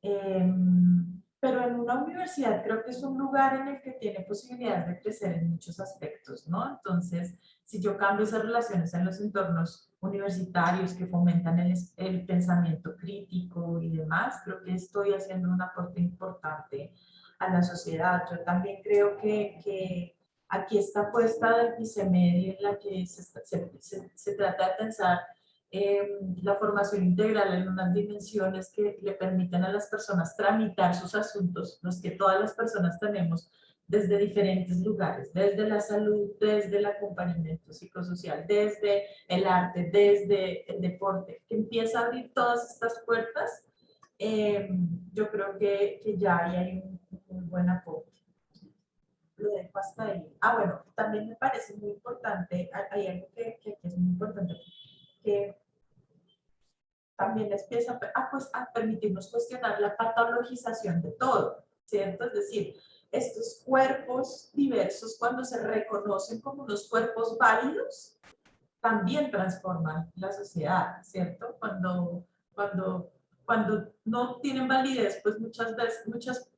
pero en una universidad creo que es un lugar en el que tiene posibilidades de crecer en muchos aspectos, ¿no? Entonces, si yo cambio esas relaciones en los entornos universitarios que fomentan el pensamiento crítico y demás, creo que estoy haciendo un aporte importante a la sociedad. Yo también creo que aquí está puesta del vicemedio en la que se trata de pensar la formación integral en unas dimensiones que le permiten a las personas tramitar sus asuntos, los que todas las personas tenemos desde diferentes lugares, desde la salud, desde el acompañamiento psicosocial, desde el arte, desde el deporte, que empieza a abrir todas estas puertas. Yo creo que ya ahí hay un buen aporte. Lo dejo hasta ahí. Bueno, también me parece muy importante, hay algo que es muy importante, que también empieza pues, a permitirnos cuestionar la patologización de todo, ¿cierto? Es decir, estos cuerpos diversos, cuando se reconocen como unos cuerpos válidos, también transforman la sociedad, ¿cierto? Cuando no tienen validez, pues muchas veces, muchas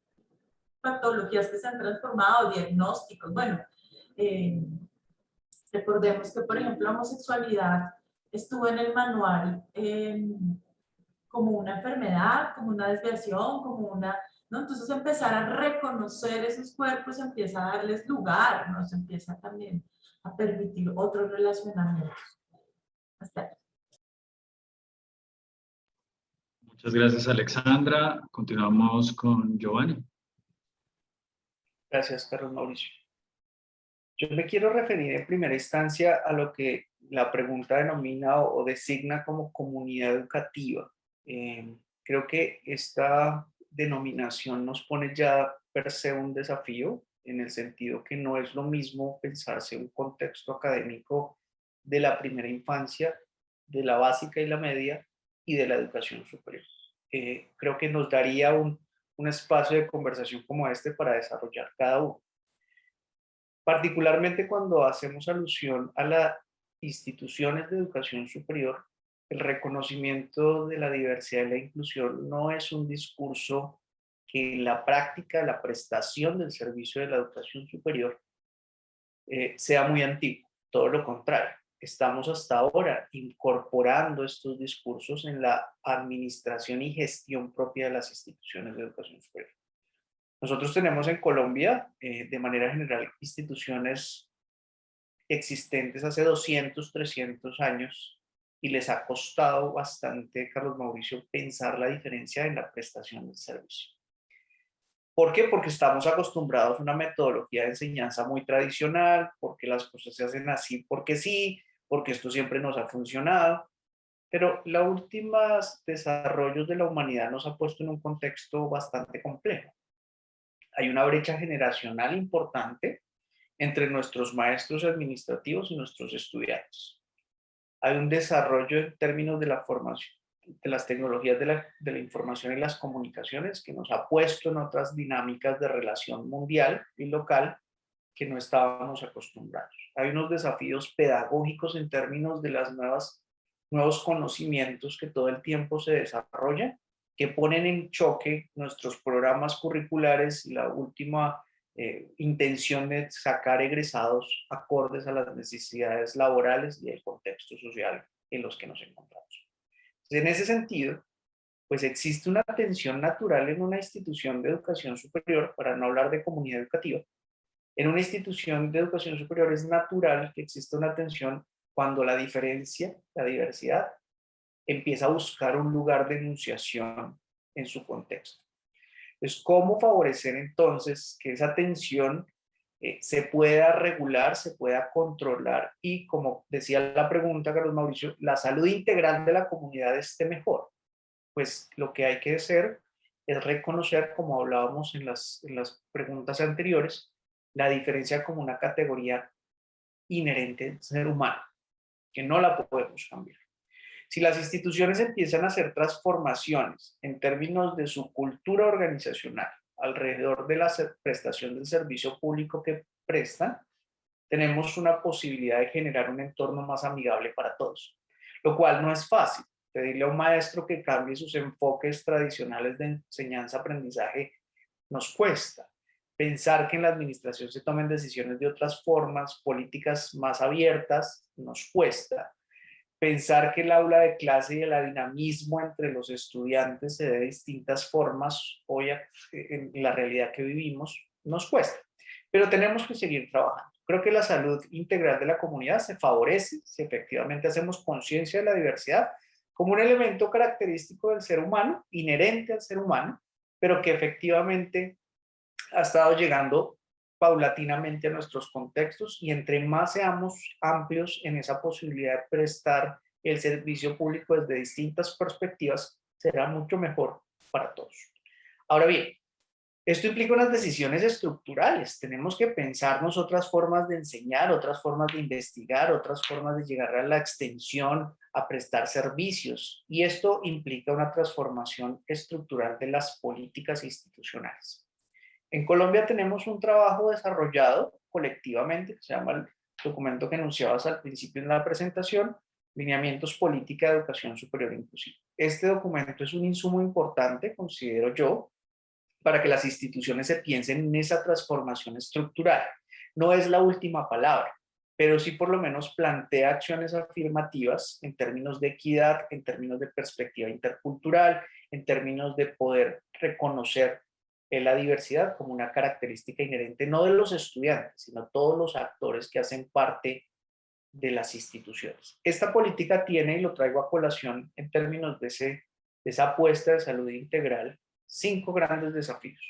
patologías que se han transformado, diagnósticos, bueno, recordemos que, por ejemplo, la homosexualidad estuvo en el manual como una enfermedad, como una desviación, como una ¿no? Entonces empezar a reconocer esos cuerpos empieza a darles lugar, nos empieza también a permitir otros relacionamientos. Hasta ahí. Muchas gracias, Alexandra. Continuamos con Giovanni. Gracias, Carlos Mauricio. Yo me quiero referir en primera instancia a lo que la pregunta denomina o designa como comunidad educativa. Creo que esta denominación nos pone ya per se un desafío, en el sentido que no es lo mismo pensarse un contexto académico de la primera infancia, de la básica y la media, y de la educación superior. Creo que nos daría un espacio de conversación como este para desarrollar cada uno. Particularmente cuando hacemos alusión a las instituciones de educación superior, el reconocimiento de la diversidad y la inclusión no es un discurso que en la práctica, la prestación del servicio de la educación superior sea muy antiguo. Todo lo contrario, estamos hasta ahora incorporando estos discursos en la administración y gestión propia de las instituciones de educación superior. Nosotros tenemos en Colombia, de manera general, instituciones existentes hace 200, 300 años y les ha costado bastante, Carlos Mauricio, pensar la diferencia en la prestación del servicio. ¿Por qué? Porque estamos acostumbrados a una metodología de enseñanza muy tradicional, porque las cosas se hacen así porque sí, porque esto siempre nos ha funcionado. Pero los últimos desarrollos de la humanidad nos ha puesto en un contexto bastante complejo. Hay una brecha generacional importante entre nuestros maestros administrativos y nuestros estudiantes. Hay un desarrollo en términos de la formación, de las tecnologías de la información y las comunicaciones que nos ha puesto en otras dinámicas de relación mundial y local que no estábamos acostumbrados. Hay unos desafíos pedagógicos en términos de las nuevos conocimientos que todo el tiempo se desarrollan, que ponen en choque nuestros programas curriculares y la última intención de sacar egresados acordes a las necesidades laborales y el contexto social en los que nos encontramos. Entonces, en ese sentido, pues existe una tensión natural en una institución de educación superior, para no hablar de comunidad educativa. En una institución de educación superior es natural que exista una tensión cuando la diferencia, la diversidad, empieza a buscar un lugar de enunciación en su contexto. Entonces, ¿cómo favorecer entonces que esa tensión se pueda regular, se pueda controlar y, como decía la pregunta, Carlos Mauricio, la salud integral de la comunidad esté mejor? Pues lo que hay que hacer es reconocer, como hablábamos en las preguntas anteriores, la diferencia como una categoría inherente del ser humano, que no la podemos cambiar. Si las instituciones empiezan a hacer transformaciones en términos de su cultura organizacional alrededor de la prestación del servicio público que prestan, tenemos una posibilidad de generar un entorno más amigable para todos, lo cual no es fácil. Pedirle a un maestro que cambie sus enfoques tradicionales de enseñanza-aprendizaje nos cuesta. Pensar que en la administración se tomen decisiones de otras formas, políticas más abiertas, nos cuesta. Pensar que el aula de clase y el dinamismo entre los estudiantes se dé de distintas formas hoy en la realidad que vivimos, nos cuesta. Pero tenemos que seguir trabajando. Creo que la salud integral de la comunidad se favorece si efectivamente hacemos conciencia de la diversidad como un elemento característico del ser humano, inherente al ser humano, pero que efectivamente ha estado llegando paulatinamente a nuestros contextos, y entre más seamos amplios en esa posibilidad de prestar el servicio público desde distintas perspectivas, será mucho mejor para todos. Ahora bien, esto implica unas decisiones estructurales. Tenemos que pensarnos otras formas de enseñar, otras formas de investigar, otras formas de llegar a la extensión, a prestar servicios. Y esto implica una transformación estructural de las políticas institucionales. En Colombia tenemos un trabajo desarrollado colectivamente, que se llama el documento que enunciabas al principio en la presentación, Lineamientos Política de Educación Superior Inclusiva. Este documento es un insumo importante, considero yo, para que las instituciones se piensen en esa transformación estructural. No es la última palabra, pero sí por lo menos plantea acciones afirmativas en términos de equidad, en términos de perspectiva intercultural, en términos de poder reconocer la diversidad como una característica inherente no de los estudiantes, sino todos los actores que hacen parte de las instituciones. Esta política tiene, y lo traigo a colación en términos de esa apuesta de salud integral, 5 grandes desafíos.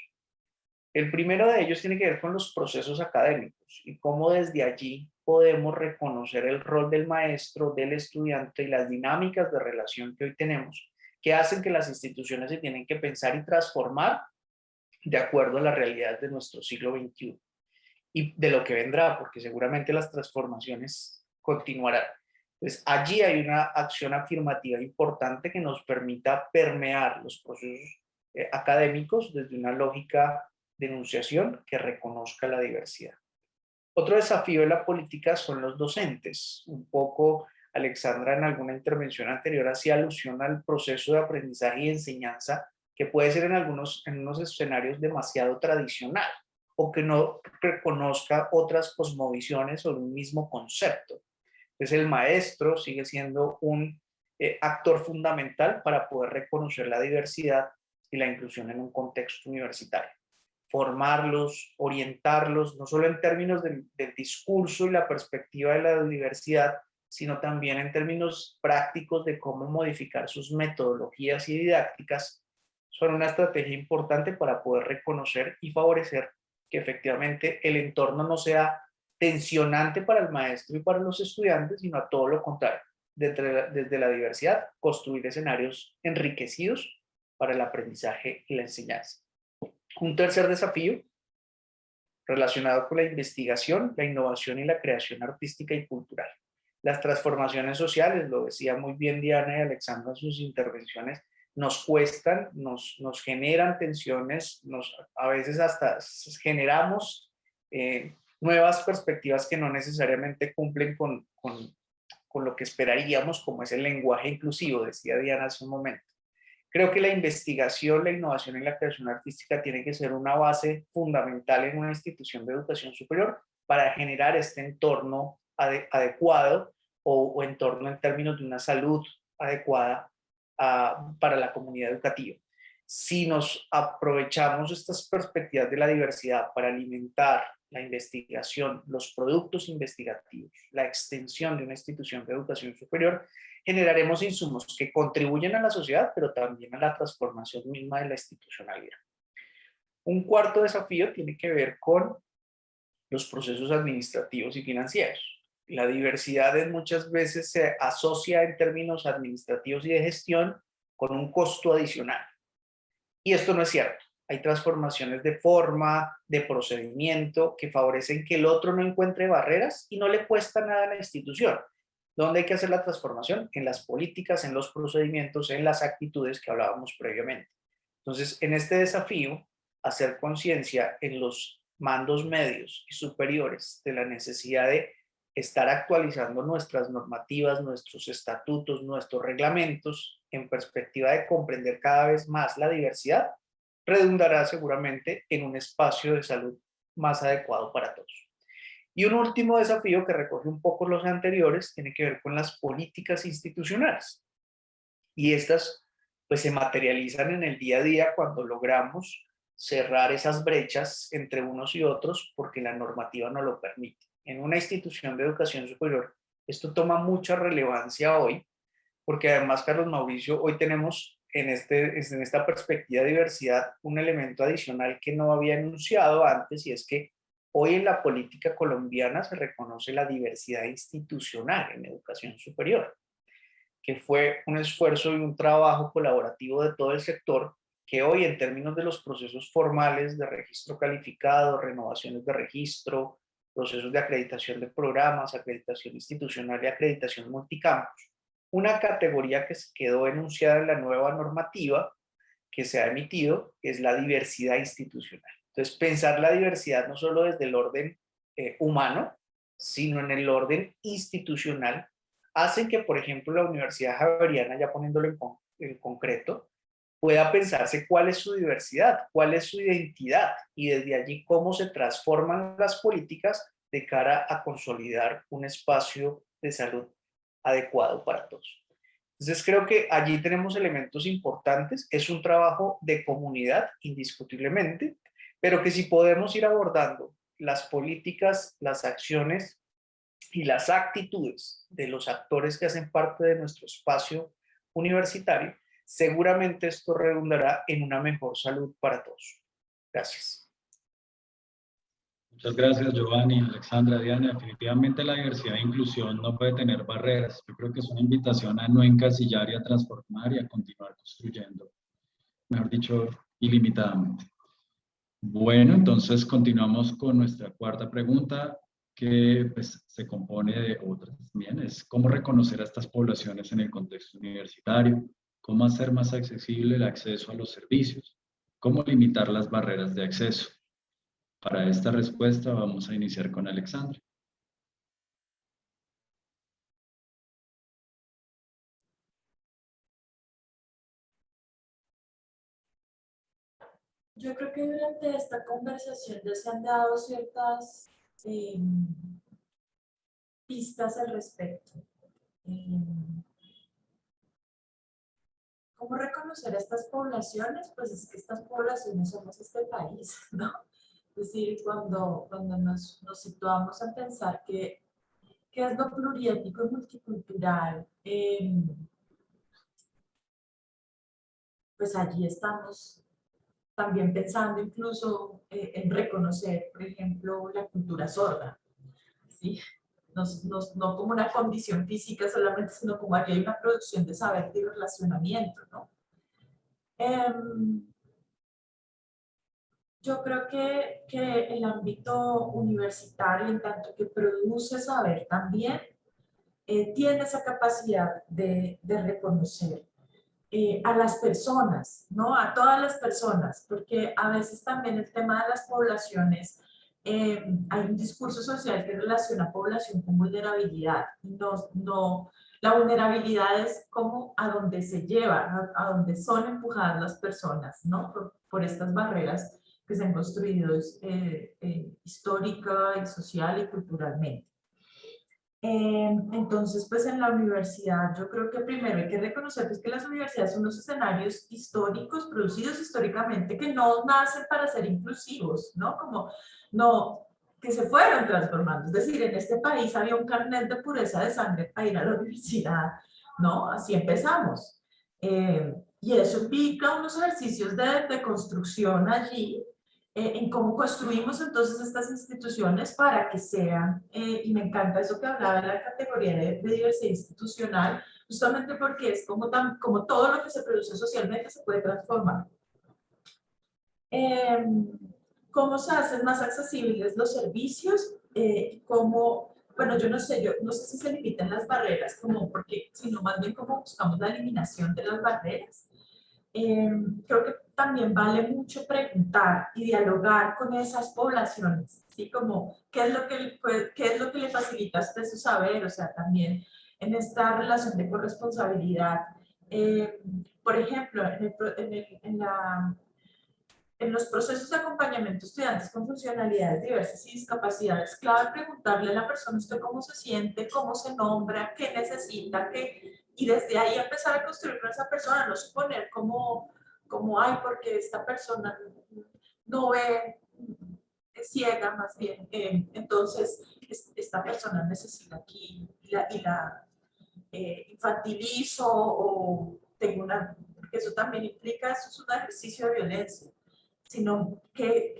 El primero de ellos tiene que ver con los procesos académicos y cómo desde allí podemos reconocer el rol del maestro, del estudiante y las dinámicas de relación que hoy tenemos, que hacen que las instituciones se tienen que pensar y transformar de acuerdo a la realidad de nuestro siglo XXI y de lo que vendrá, porque seguramente las transformaciones continuarán. Entonces, allí hay una acción afirmativa importante que nos permita permear los procesos académicos desde una lógica de enunciación que reconozca la diversidad. Otro desafío de la política son los docentes. Un poco Alexandra en alguna intervención anterior hacía alusión al proceso de aprendizaje y enseñanza que puede ser en unos escenarios demasiado tradicional o que no reconozca otras cosmovisiones sobre un mismo concepto. Entonces el maestro sigue siendo un actor fundamental para poder reconocer la diversidad y la inclusión en un contexto universitario. Formarlos, orientarlos, no solo en términos del discurso y la perspectiva de la diversidad, sino también en términos prácticos de cómo modificar sus metodologías y didácticas, son una estrategia importante para poder reconocer y favorecer que efectivamente el entorno no sea tensionante para el maestro y para los estudiantes, sino a todo lo contrario, desde la diversidad, construir escenarios enriquecidos para el aprendizaje y la enseñanza. Un tercer desafío relacionado con la investigación, la innovación y la creación artística y cultural. Las transformaciones sociales, lo decía muy bien Diana y Alexandra en sus intervenciones, nos cuestan, nos generan tensiones, a veces hasta generamos nuevas perspectivas que no necesariamente cumplen con lo que esperaríamos, como es el lenguaje inclusivo, decía Diana hace un momento. Creo que la investigación, la innovación y la creación artística tiene que ser una base fundamental en una institución de educación superior para generar este entorno adecuado o entorno en términos de una salud adecuada para la comunidad educativa. Si nos aprovechamos estas perspectivas de la diversidad para alimentar la investigación, los productos investigativos, la extensión de una institución de educación superior, generaremos insumos que contribuyen a la sociedad, pero también a la transformación misma de la institucionalidad. Un cuarto desafío tiene que ver con los procesos administrativos y financieros. La diversidad muchas veces se asocia en términos administrativos y de gestión con un costo adicional. Y esto no es cierto. Hay transformaciones de forma, de procedimiento, que favorecen que el otro no encuentre barreras y no le cuesta nada a la institución. ¿Dónde hay que hacer la transformación? En las políticas, en los procedimientos, en las actitudes que hablábamos previamente. Entonces, en este desafío, hacer conciencia en los mandos medios y superiores de la necesidad de estar actualizando nuestras normativas, nuestros estatutos, nuestros reglamentos, en perspectiva de comprender cada vez más la diversidad, redundará seguramente en un espacio de salud más adecuado para todos. Y un último desafío que recoge un poco los anteriores tiene que ver con las políticas institucionales. Y estas pues se materializan en el día a día cuando logramos cerrar esas brechas entre unos y otros porque la normativa no lo permite. En una institución de educación superior esto toma mucha relevancia hoy porque además, Carlos Mauricio, hoy tenemos en esta perspectiva de diversidad un elemento adicional que no había enunciado antes, y es que hoy en la política colombiana se reconoce la diversidad institucional en educación superior, que fue un esfuerzo y un trabajo colaborativo de todo el sector, que hoy en términos de los procesos formales de registro calificado, renovaciones de registro, procesos de acreditación de programas, acreditación institucional y acreditación multicampus, una categoría que se quedó enunciada en la nueva normativa que se ha emitido es la diversidad institucional. Entonces, pensar la diversidad no solo desde el orden humano, sino en el orden institucional, hace que, por ejemplo, la Universidad Javeriana, ya poniéndolo en concreto, pueda pensarse cuál es su diversidad, cuál es su identidad, y desde allí cómo se transforman las políticas de cara a consolidar un espacio de salud adecuado para todos. Entonces creo que allí tenemos elementos importantes. Es un trabajo de comunidad, indiscutiblemente, pero que si podemos ir abordando las políticas, las acciones y las actitudes de los actores que hacen parte de nuestro espacio universitario, seguramente esto redundará en una mejor salud para todos. Gracias. Muchas gracias, Giovanni, Alexandra, Diana. Definitivamente la diversidad e inclusión no puede tener barreras. Yo creo que es una invitación a no encasillar y a transformar y a continuar construyendo, mejor dicho, ilimitadamente. Bueno, entonces continuamos con nuestra cuarta pregunta, que pues, se compone de otras también. Es cómo reconocer a estas poblaciones en el contexto universitario, cómo hacer más accesible el acceso a los servicios, cómo limitar las barreras de acceso. Para esta respuesta vamos a iniciar con Alexandra. Yo creo que durante esta conversación ya se han dado ciertas pistas al respecto. ¿Cómo reconocer a estas poblaciones? Pues es que estas poblaciones somos este país, ¿no? Es decir, cuando nos situamos a pensar qué es lo pluriétnico y multicultural, pues allí estamos también pensando incluso en reconocer, por ejemplo, la cultura sorda, ¿sí? No como una condición física solamente, sino como aquí hay una producción de saber y relacionamiento, ¿no? Yo creo que el ámbito universitario, en tanto que produce saber también, tiene esa capacidad de reconocer a las personas, ¿no? A todas las personas, porque a veces también el tema de las poblaciones, hay un discurso social que relaciona población con vulnerabilidad. La vulnerabilidad es como a donde se lleva, a donde son empujadas las personas, ¿no? Por estas barreras que se han construido histórica y social y culturalmente. Entonces, pues en la universidad yo creo que primero hay que reconocer pues, que las universidades son unos escenarios históricos, producidos históricamente, que no nacen para ser inclusivos, ¿no? Como, no, que se fueron transformando. Es decir, en este país había un carnet de pureza de sangre para ir a la universidad, ¿no? Así empezamos. Y eso implica unos ejercicios de construcción allí, en cómo construimos entonces estas instituciones para que sean, y me encanta eso que hablaba de la categoría de diversidad institucional, justamente porque es como todo lo que se produce socialmente se puede transformar. ¿Cómo se hacen más accesibles los servicios? Bueno, yo no sé si se limitan las barreras, porque sino más bien cómo buscamos la eliminación de las barreras. Creo que también vale mucho preguntar y dialogar con esas poblaciones, ¿sí? Como, ¿qué es lo que le facilita a usted su saber? O sea, también en esta relación de corresponsabilidad. Por ejemplo, en los procesos de acompañamiento a estudiantes con funcionalidades diversas y discapacidades, clave preguntarle a la persona usted cómo se siente, cómo se nombra, qué necesita, y desde ahí empezar a construir con esa persona, no suponer como ay, porque esta persona no ve, es ciega más bien, entonces esta persona necesita aquí y la infantilizo o tengo porque eso también implica, eso es un ejercicio de violencia, sino que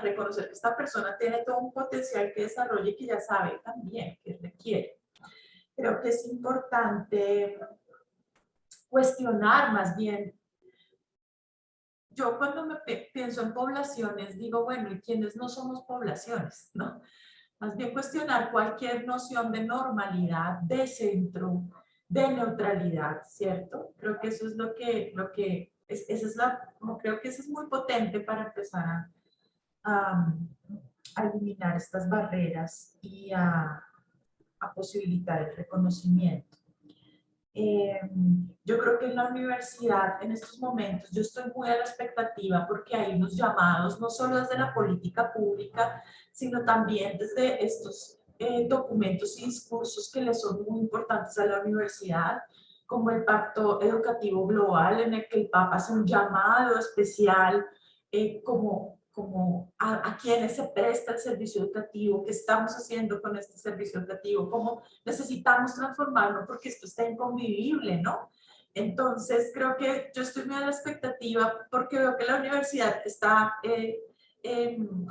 reconocer que esta persona tiene todo un potencial que desarrolle y que ya sabe también que requiere. Creo que es importante cuestionar más bien. Yo cuando pienso en poblaciones digo, bueno, ¿y quiénes no somos poblaciones? ¿No? Más bien cuestionar cualquier noción de normalidad, de centro, de neutralidad, ¿cierto? Creo que eso es creo que eso es muy potente para empezar a eliminar estas barreras y a posibilitar el reconocimiento. Yo creo que en la universidad, en estos momentos, yo estoy muy a la expectativa porque hay unos llamados, no solo desde la política pública, sino también desde estos documentos y discursos que le son muy importantes a la universidad, como el Pacto Educativo Global, en el que el Papa hace un llamado especial como a quienes se presta el servicio educativo, qué estamos haciendo con este servicio educativo, cómo necesitamos transformarlo porque esto está inconvivible, ¿no? Entonces, creo que yo estoy muy a la expectativa porque veo que la universidad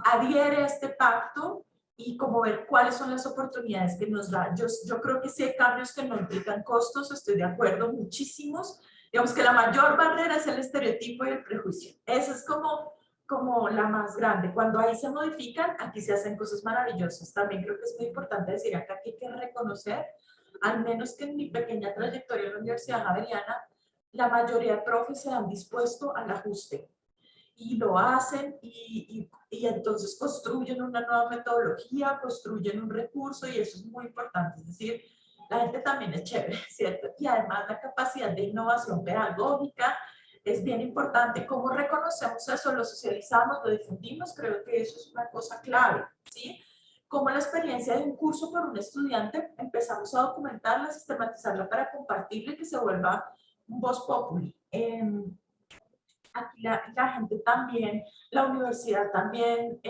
adhiere a este pacto y como ver cuáles son las oportunidades que nos da. Yo creo que si hay cambios que no implican costos, estoy de acuerdo, muchísimos. Digamos que la mayor barrera es el estereotipo y el prejuicio. Esa es como la más grande. Cuando ahí se modifican, aquí se hacen cosas maravillosas. También creo que es muy importante decir acá que hay que reconocer, al menos que en mi pequeña trayectoria en la Universidad Javeriana, la mayoría de profes se han dispuesto al ajuste y lo hacen y entonces construyen una nueva metodología, construyen un recurso y eso es muy importante. Es decir, la gente también es chévere, ¿cierto? Y además la capacidad de innovación pedagógica es bien importante. ¿Cómo reconocemos eso? Lo socializamos, lo difundimos, creo que eso es una cosa clave, ¿sí? Como la experiencia de un curso por un estudiante, empezamos a documentarla, sistematizarla para compartirla y que se vuelva un voz populi. Aquí la gente también, la universidad también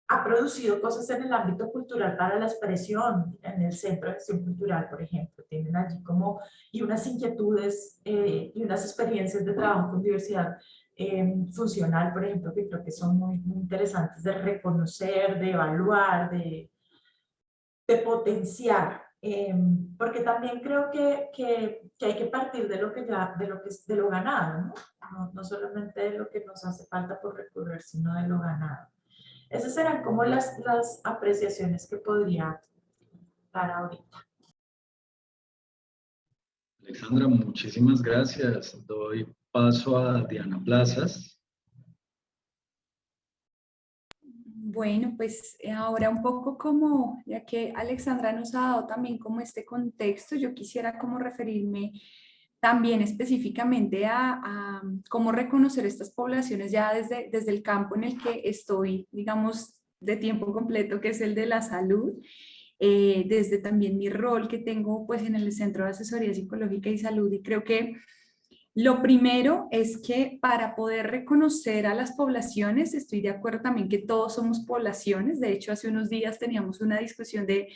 ha producido cosas en el ámbito cultural para la expresión, en el Centro de Acción Cultural, por ejemplo. Tienen allí como, y unas inquietudes y unas experiencias de trabajo con diversidad funcional, por ejemplo, que creo que son muy, muy interesantes de reconocer, de evaluar, de potenciar. Porque también creo que hay que partir de lo que ya, de lo ganado, ¿no? No solamente de lo que nos hace falta por recurrir, sino de lo ganado. Esas serán como las apreciaciones que podría dar ahorita. Alexandra, muchísimas gracias. Doy paso a Diana Plazas. Bueno, pues ahora un poco como, ya que Alexandra nos ha dado también como este contexto, yo quisiera como referirme también específicamente a cómo reconocer estas poblaciones ya desde el campo en el que estoy, digamos, de tiempo completo, que es el de la salud, desde también mi rol que tengo pues en el Centro de Asesoría Psicológica y Salud, y creo que lo primero es que para poder reconocer a las poblaciones, estoy de acuerdo también que todos somos poblaciones. De hecho, hace unos días teníamos una discusión de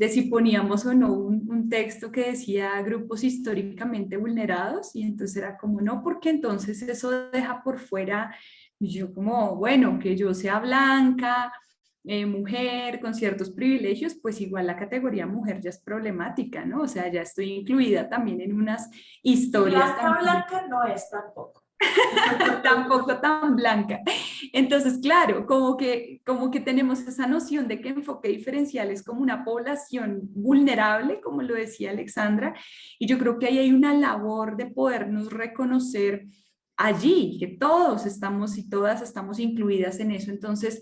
si poníamos o no un texto que decía grupos históricamente vulnerados, y entonces era como no, porque entonces eso deja por fuera, y yo como, bueno, que yo sea blanca, mujer con ciertos privilegios, pues igual la categoría mujer ya es problemática, ¿no? O sea, ya estoy incluida también en unas historias. Blanca no es tampoco. Tampoco tan blanca. Entonces, claro, como que tenemos esa noción de que enfoque diferencial es como una población vulnerable, como lo decía Alexandra, y yo creo que ahí hay una labor de podernos reconocer allí, que todos estamos y todas estamos incluidas en eso. Entonces,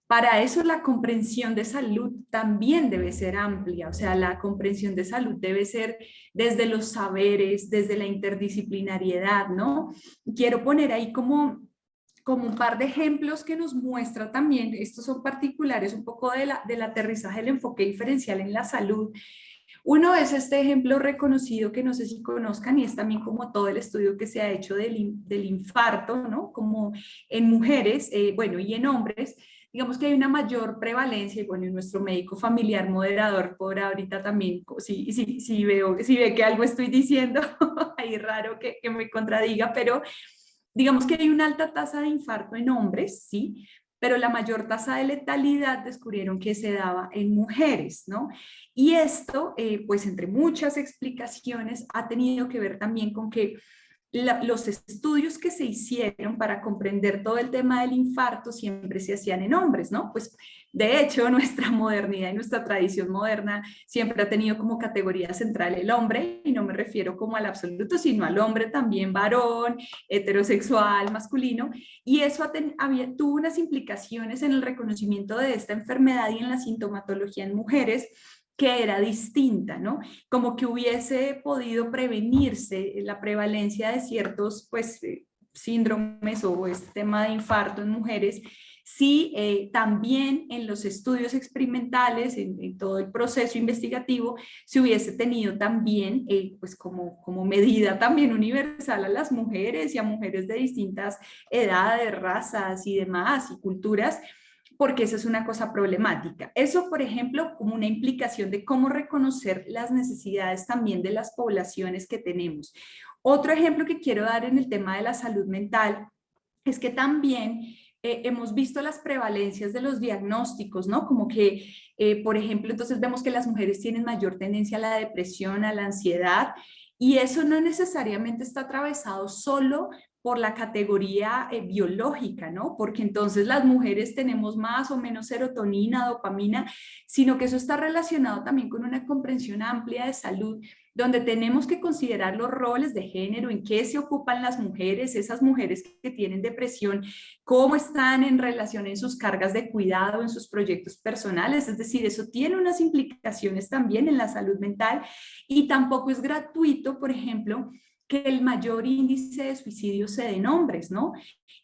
para eso la comprensión de salud también debe ser amplia, o sea, la comprensión de salud debe ser desde los saberes, desde la interdisciplinariedad, ¿no? Quiero poner ahí como un par de ejemplos que nos muestra también, estos son particulares un poco del aterrizaje del enfoque diferencial en la salud. Uno es este ejemplo reconocido que no sé si conozcan y es también como todo el estudio que se ha hecho del infarto, ¿no? Como en mujeres, bueno, y en hombres, digamos que hay una mayor prevalencia, y bueno, y nuestro médico familiar moderador por ahorita también, si ve que algo estoy diciendo, ahí raro que me contradiga, pero digamos que hay una alta tasa de infarto en hombres, ¿sí? Pero la mayor tasa de letalidad descubrieron que se daba en mujeres, ¿no? Y esto, pues entre muchas explicaciones, ha tenido que ver también con que los estudios que se hicieron para comprender todo el tema del infarto siempre se hacían en hombres, ¿no? Pues de hecho nuestra modernidad y nuestra tradición moderna siempre ha tenido como categoría central el hombre, y no me refiero como al absoluto, sino al hombre también varón, heterosexual, masculino, y eso tuvo unas implicaciones en el reconocimiento de esta enfermedad y en la sintomatología en mujeres, que era distinta, ¿no? Como que hubiese podido prevenirse la prevalencia de ciertos, pues, síndromes o este tema de infarto en mujeres si también en los estudios experimentales, en todo el proceso investigativo, se hubiese tenido también, pues como medida también universal a las mujeres y a mujeres de distintas edades, razas y demás, y culturas, porque esa es una cosa problemática. Eso, por ejemplo, como una implicación de cómo reconocer las necesidades también de las poblaciones que tenemos. Otro ejemplo que quiero dar en el tema de la salud mental es que también hemos visto las prevalencias de los diagnósticos, ¿no? Como que, por ejemplo, entonces vemos que las mujeres tienen mayor tendencia a la depresión, a la ansiedad, y eso no necesariamente está atravesado solo por la categoría biológica, ¿no? Porque entonces las mujeres tenemos más o menos serotonina, dopamina, sino que eso está relacionado también con una comprensión amplia de salud, donde tenemos que considerar los roles de género, en qué se ocupan las mujeres, esas mujeres que tienen depresión, cómo están en relación en sus cargas de cuidado, en sus proyectos personales, es decir, eso tiene unas implicaciones también en la salud mental, y tampoco es gratuito, por ejemplo, que el mayor índice de suicidio se den hombres, ¿no?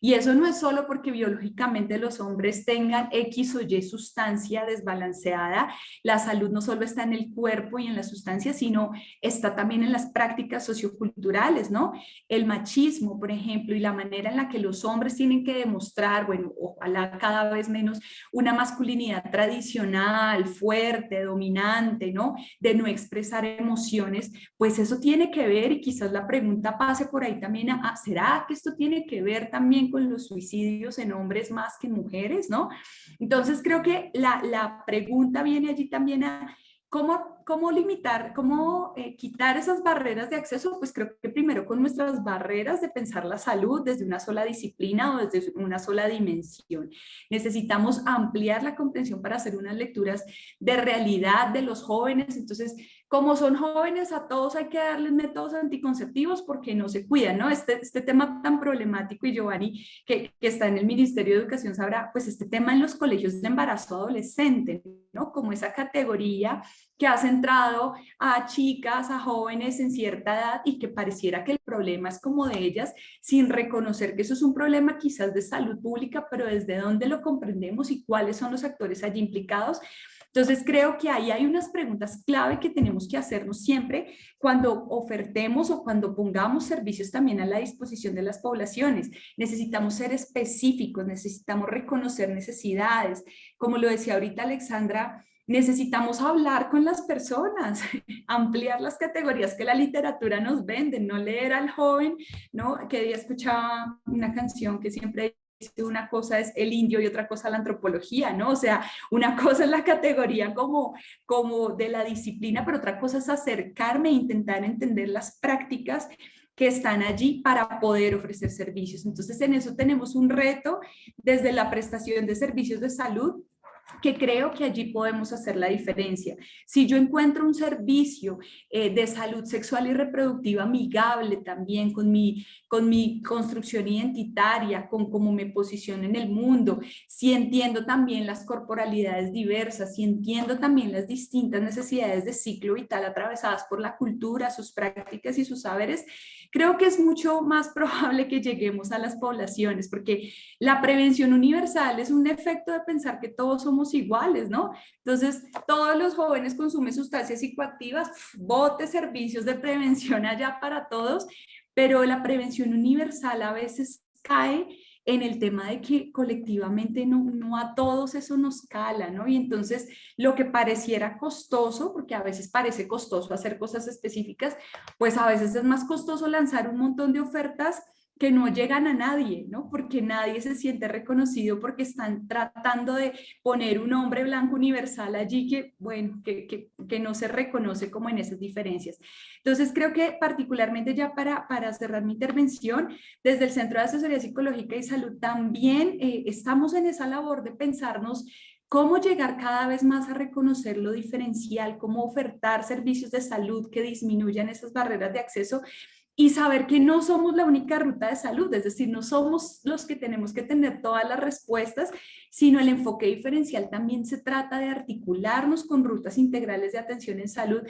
Y eso no es solo porque biológicamente los hombres tengan X o Y sustancia desbalanceada. La salud no solo está en el cuerpo y en la sustancia, sino está también en las prácticas socioculturales, ¿no? El machismo, por ejemplo, y la manera en la que los hombres tienen que demostrar, bueno, ojalá cada vez menos, una masculinidad tradicional, fuerte, dominante, ¿no? De no expresar emociones, pues eso tiene que ver, y quizás la pregunta pase por ahí también ¿será que esto tiene que ver también con los suicidios en hombres más que en mujeres, ¿no? Entonces creo que la pregunta viene allí también a cómo limitar, cómo quitar esas barreras de acceso. Pues creo que primero con nuestras barreras de pensar la salud desde una sola disciplina o desde una sola dimensión. Necesitamos ampliar la comprensión para hacer unas lecturas de realidad de los jóvenes. Entonces, como son jóvenes, a todos hay que darles métodos anticonceptivos porque no se cuidan, ¿no? Este tema tan problemático, y Giovanni, que está en el Ministerio de Educación, sabrá, pues este tema en los colegios de embarazo adolescente, ¿no? Como esa categoría que ha centrado a chicas, a jóvenes en cierta edad, y que pareciera que el problema es como de ellas, sin reconocer que eso es un problema quizás de salud pública, pero desde dónde lo comprendemos y cuáles son los actores allí implicados. Entonces creo que ahí hay unas preguntas clave que tenemos que hacernos siempre cuando ofertemos o cuando pongamos servicios también a la disposición de las poblaciones. Necesitamos ser específicos, necesitamos reconocer necesidades. Como lo decía ahorita Alexandra, necesitamos hablar con las personas, ampliar las categorías que la literatura nos vende, no leer al joven, ¿no? Que día escuchaba una canción que siempre una cosa es el indio y otra cosa la antropología, ¿no? O sea, una cosa es la categoría como de la disciplina, pero otra cosa es acercarme e intentar entender las prácticas que están allí para poder ofrecer servicios. Entonces, en eso tenemos un reto desde la prestación de servicios de salud, que creo que allí podemos hacer la diferencia. Si yo encuentro un servicio de salud sexual y reproductiva amigable también con mi construcción identitaria, con cómo me posiciono en el mundo, si entiendo también las corporalidades diversas, si entiendo también las distintas necesidades de ciclo vital atravesadas por la cultura, sus prácticas y sus saberes, creo que es mucho más probable que lleguemos a las poblaciones, porque la prevención universal es un efecto de pensar que todos somos iguales, ¿no? Entonces, todos los jóvenes consumen sustancias psicoactivas, bote servicios de prevención allá para todos, pero la prevención universal a veces cae en el tema de que colectivamente no a todos eso nos cala, ¿no? Y entonces lo que pareciera costoso, porque a veces parece costoso hacer cosas específicas, pues a veces es más costoso lanzar un montón de ofertas que no llegan a nadie, ¿no? Porque nadie se siente reconocido, porque están tratando de poner un hombre blanco universal allí que, bueno, que no se reconoce como en esas diferencias. Entonces creo que particularmente ya para cerrar mi intervención, desde el Centro de Asesoría Psicológica y Salud también estamos en esa labor de pensarnos cómo llegar cada vez más a reconocer lo diferencial, cómo ofertar servicios de salud que disminuyan esas barreras de acceso, y saber que no somos la única ruta de salud, es decir, no somos los que tenemos que tener todas las respuestas, sino el enfoque diferencial también se trata de articularnos con rutas integrales de atención en salud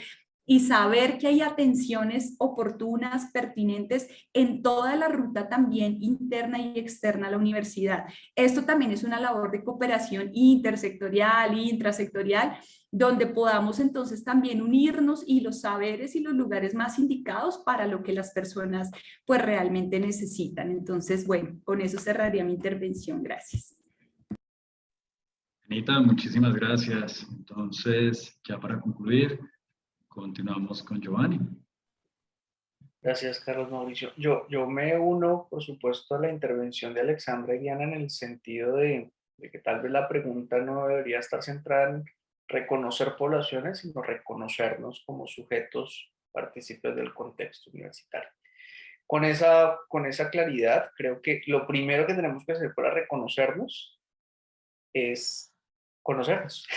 y saber que hay atenciones oportunas, pertinentes en toda la ruta también interna y externa a la universidad. Esto también es una labor de cooperación intersectorial e intrasectorial, donde podamos entonces también unirnos y los saberes y los lugares más indicados para lo que las personas pues realmente necesitan. Entonces, bueno, con eso cerraría mi intervención. Gracias. Anita, muchísimas gracias. Entonces, ya para concluir, continuamos con Giovanni. Gracias, Carlos Mauricio. Yo me uno, por supuesto, a la intervención de Alexandra y Diana en el sentido de que tal vez la pregunta no debería estar centrada en reconocer poblaciones, sino reconocernos como sujetos partícipes del contexto universitario. Con esa claridad, creo que lo primero que tenemos que hacer para reconocernos es conocernos,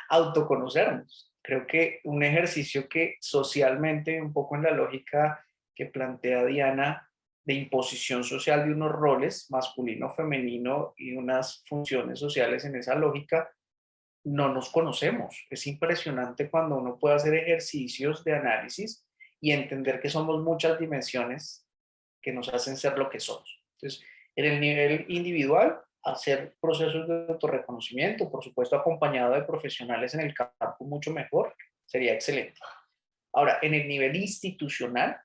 autoconocernos. Creo que un ejercicio que socialmente, un poco en la lógica que plantea Diana, de imposición social de unos roles, masculino, femenino y unas funciones sociales en esa lógica, no nos conocemos. Es impresionante cuando uno puede hacer ejercicios de análisis y entender que somos muchas dimensiones que nos hacen ser lo que somos. Entonces, en el nivel individual, hacer procesos de autorreconocimiento, por supuesto acompañado de profesionales en el campo mucho mejor, sería excelente. Ahora, en el nivel institucional,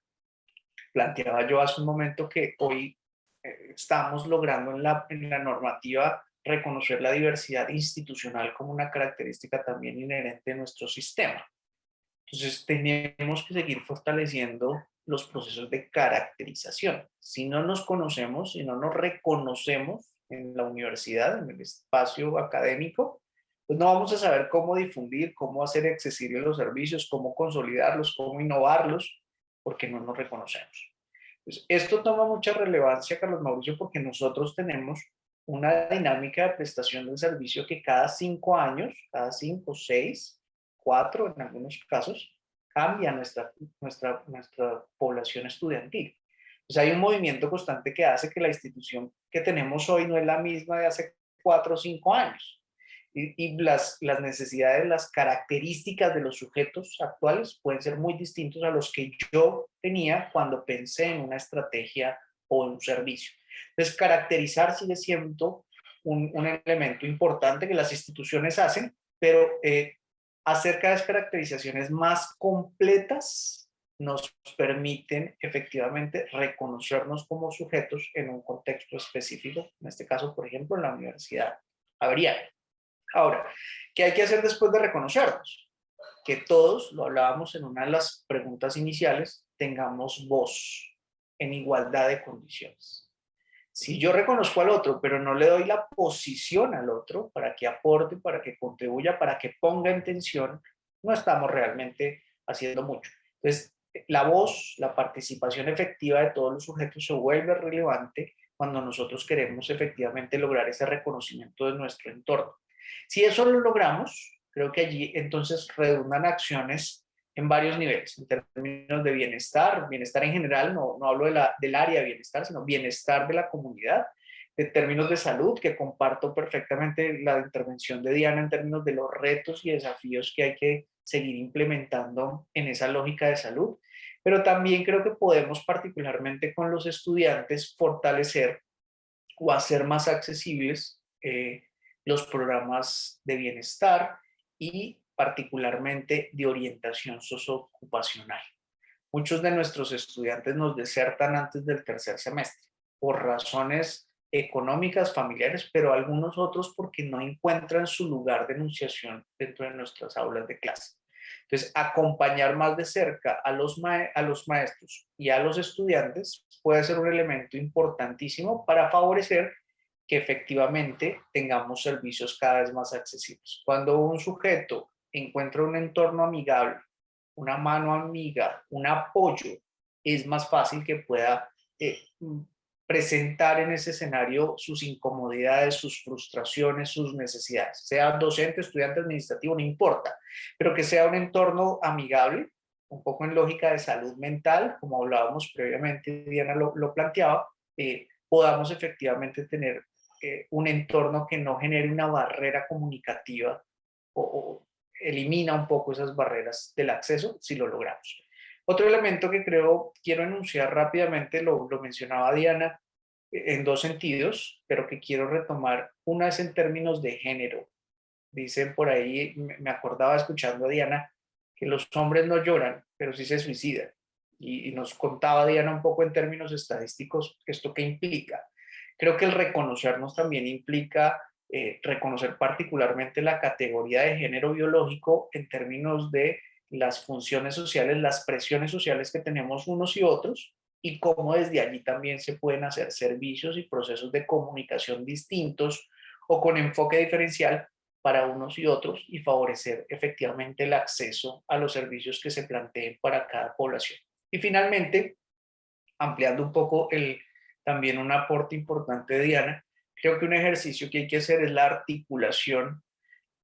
planteaba yo hace un momento que hoy estamos logrando en la normativa reconocer la diversidad institucional como una característica también inherente de nuestro sistema. Entonces, tenemos que seguir fortaleciendo los procesos de caracterización. Si no nos conocemos, si no nos reconocemos en la universidad, en el espacio académico, pues no vamos a saber cómo difundir, cómo hacer accesibles los servicios, cómo consolidarlos, cómo innovarlos, porque no nos reconocemos. Pues esto toma mucha relevancia, Carlos Mauricio, porque nosotros tenemos una dinámica de prestación del servicio que cada 5 años, cada 5, 6, 4 en algunos casos, cambia nuestra población estudiantil. Pues hay un movimiento constante que hace que la institución que tenemos hoy no es la misma de hace 4 o 5 años. Y las necesidades, las características de los sujetos actuales pueden ser muy distintos a los que yo tenía cuando pensé en una estrategia o en un servicio. Entonces, caracterizar sigue siendo un elemento importante que las instituciones hacen, pero hacer cada vez caracterizaciones más completas nos permiten efectivamente reconocernos como sujetos en un contexto específico, en este caso, por ejemplo, en la Universidad Javeriana. Ahora, ¿qué hay que hacer después de reconocernos? Que todos, lo hablábamos en una de las preguntas iniciales, tengamos voz en igualdad de condiciones. Si yo reconozco al otro, pero no le doy la posición al otro para que aporte, para que contribuya, para que ponga en tensión, no estamos realmente haciendo mucho. Entonces, la voz, la participación efectiva de todos los sujetos se vuelve relevante cuando nosotros queremos efectivamente lograr ese reconocimiento de nuestro entorno. Si eso lo logramos, creo que allí entonces redundan acciones en varios niveles, en términos de bienestar en general, no hablo del área de bienestar, sino bienestar de la comunidad, en términos de salud, que comparto perfectamente la intervención de Diana en términos de los retos y desafíos que hay que seguir implementando en esa lógica de salud, pero también creo que podemos particularmente con los estudiantes fortalecer o hacer más accesibles los programas de bienestar y particularmente de orientación socioocupacional. Muchos de nuestros estudiantes nos desertan antes del tercer semestre por razones económicas, familiares, pero algunos otros porque no encuentran su lugar de enunciación dentro de nuestras aulas de clase. Entonces, acompañar más de cerca a los maestros y a los estudiantes puede ser un elemento importantísimo para favorecer que efectivamente tengamos servicios cada vez más accesibles. Cuando un sujeto encuentra un entorno amigable, una mano amiga, un apoyo, es más fácil que pueda presentar en ese escenario sus incomodidades, sus frustraciones, sus necesidades. Sea docente, estudiante, administrativo, no importa, pero que sea un entorno amigable, un poco en lógica de salud mental, como hablábamos previamente, Diana lo planteaba, podamos efectivamente tener un entorno que no genere una barrera comunicativa elimina un poco esas barreras del acceso si lo logramos. Otro elemento que quiero enunciar rápidamente, lo mencionaba Diana, en dos sentidos, pero que quiero retomar. Una es en términos de género. Dicen por ahí, me acordaba escuchando a Diana, que los hombres no lloran, pero sí se suicidan. Y nos contaba Diana un poco en términos estadísticos esto qué implica. Creo que el reconocernos también implica reconocer particularmente la categoría de género biológico en términos de las funciones sociales, las presiones sociales que tenemos unos y otros, y cómo desde allí también se pueden hacer servicios y procesos de comunicación distintos o con enfoque diferencial para unos y otros y favorecer efectivamente el acceso a los servicios que se planteen para cada población. Y finalmente, ampliando un poco también un aporte importante de Diana, creo que un ejercicio que hay que hacer es la articulación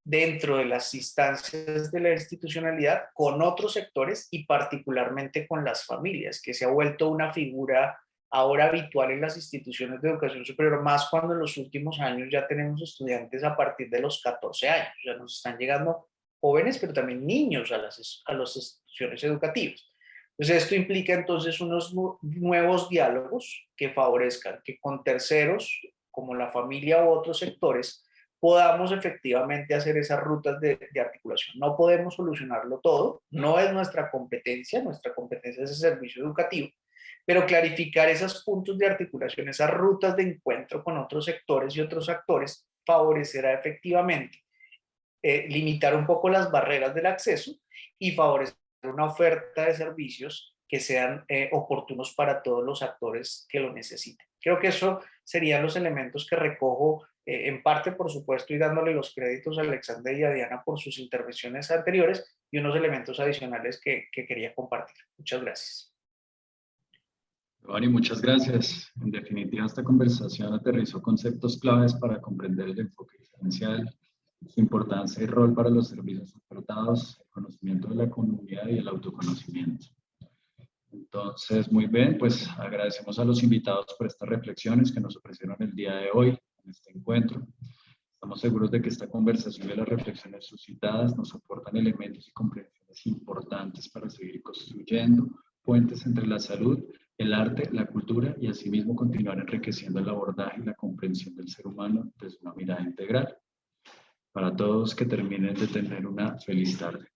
dentro de las instancias de la institucionalidad con otros sectores y particularmente con las familias, que se ha vuelto una figura ahora habitual en las instituciones de educación superior, más cuando en los últimos años ya tenemos estudiantes a partir de los 14 años, ya nos están llegando jóvenes, pero también niños a las instituciones educativas. Entonces esto implica entonces unos nuevos diálogos que favorezcan que con terceros, como la familia u otros sectores, podamos efectivamente hacer esas rutas de articulación. No podemos solucionarlo todo, no es nuestra competencia es el servicio educativo, pero clarificar esos puntos de articulación, esas rutas de encuentro con otros sectores y otros actores, favorecerá efectivamente limitar un poco las barreras del acceso y favorecer una oferta de servicios que sean oportunos para todos los actores que lo necesiten. Creo que eso serían los elementos que recojo en parte, por supuesto, y dándole los créditos a Alexander y a Diana por sus intervenciones anteriores y unos elementos adicionales que quería compartir. Muchas gracias. Giovanni, muchas gracias. En definitiva, esta conversación aterrizó conceptos claves para comprender el enfoque diferencial, su importancia y rol para los servicios ofertados, el conocimiento de la comunidad y el autoconocimiento. Entonces, muy bien, pues agradecemos a los invitados por estas reflexiones que nos ofrecieron el día de hoy en este encuentro. Estamos seguros de que esta conversación y las reflexiones suscitadas nos aportan elementos y comprensiones importantes para seguir construyendo puentes entre la salud, el arte, la cultura y asimismo continuar enriqueciendo el abordaje y la comprensión del ser humano desde una mirada integral. Para todos, que terminen de tener una feliz tarde.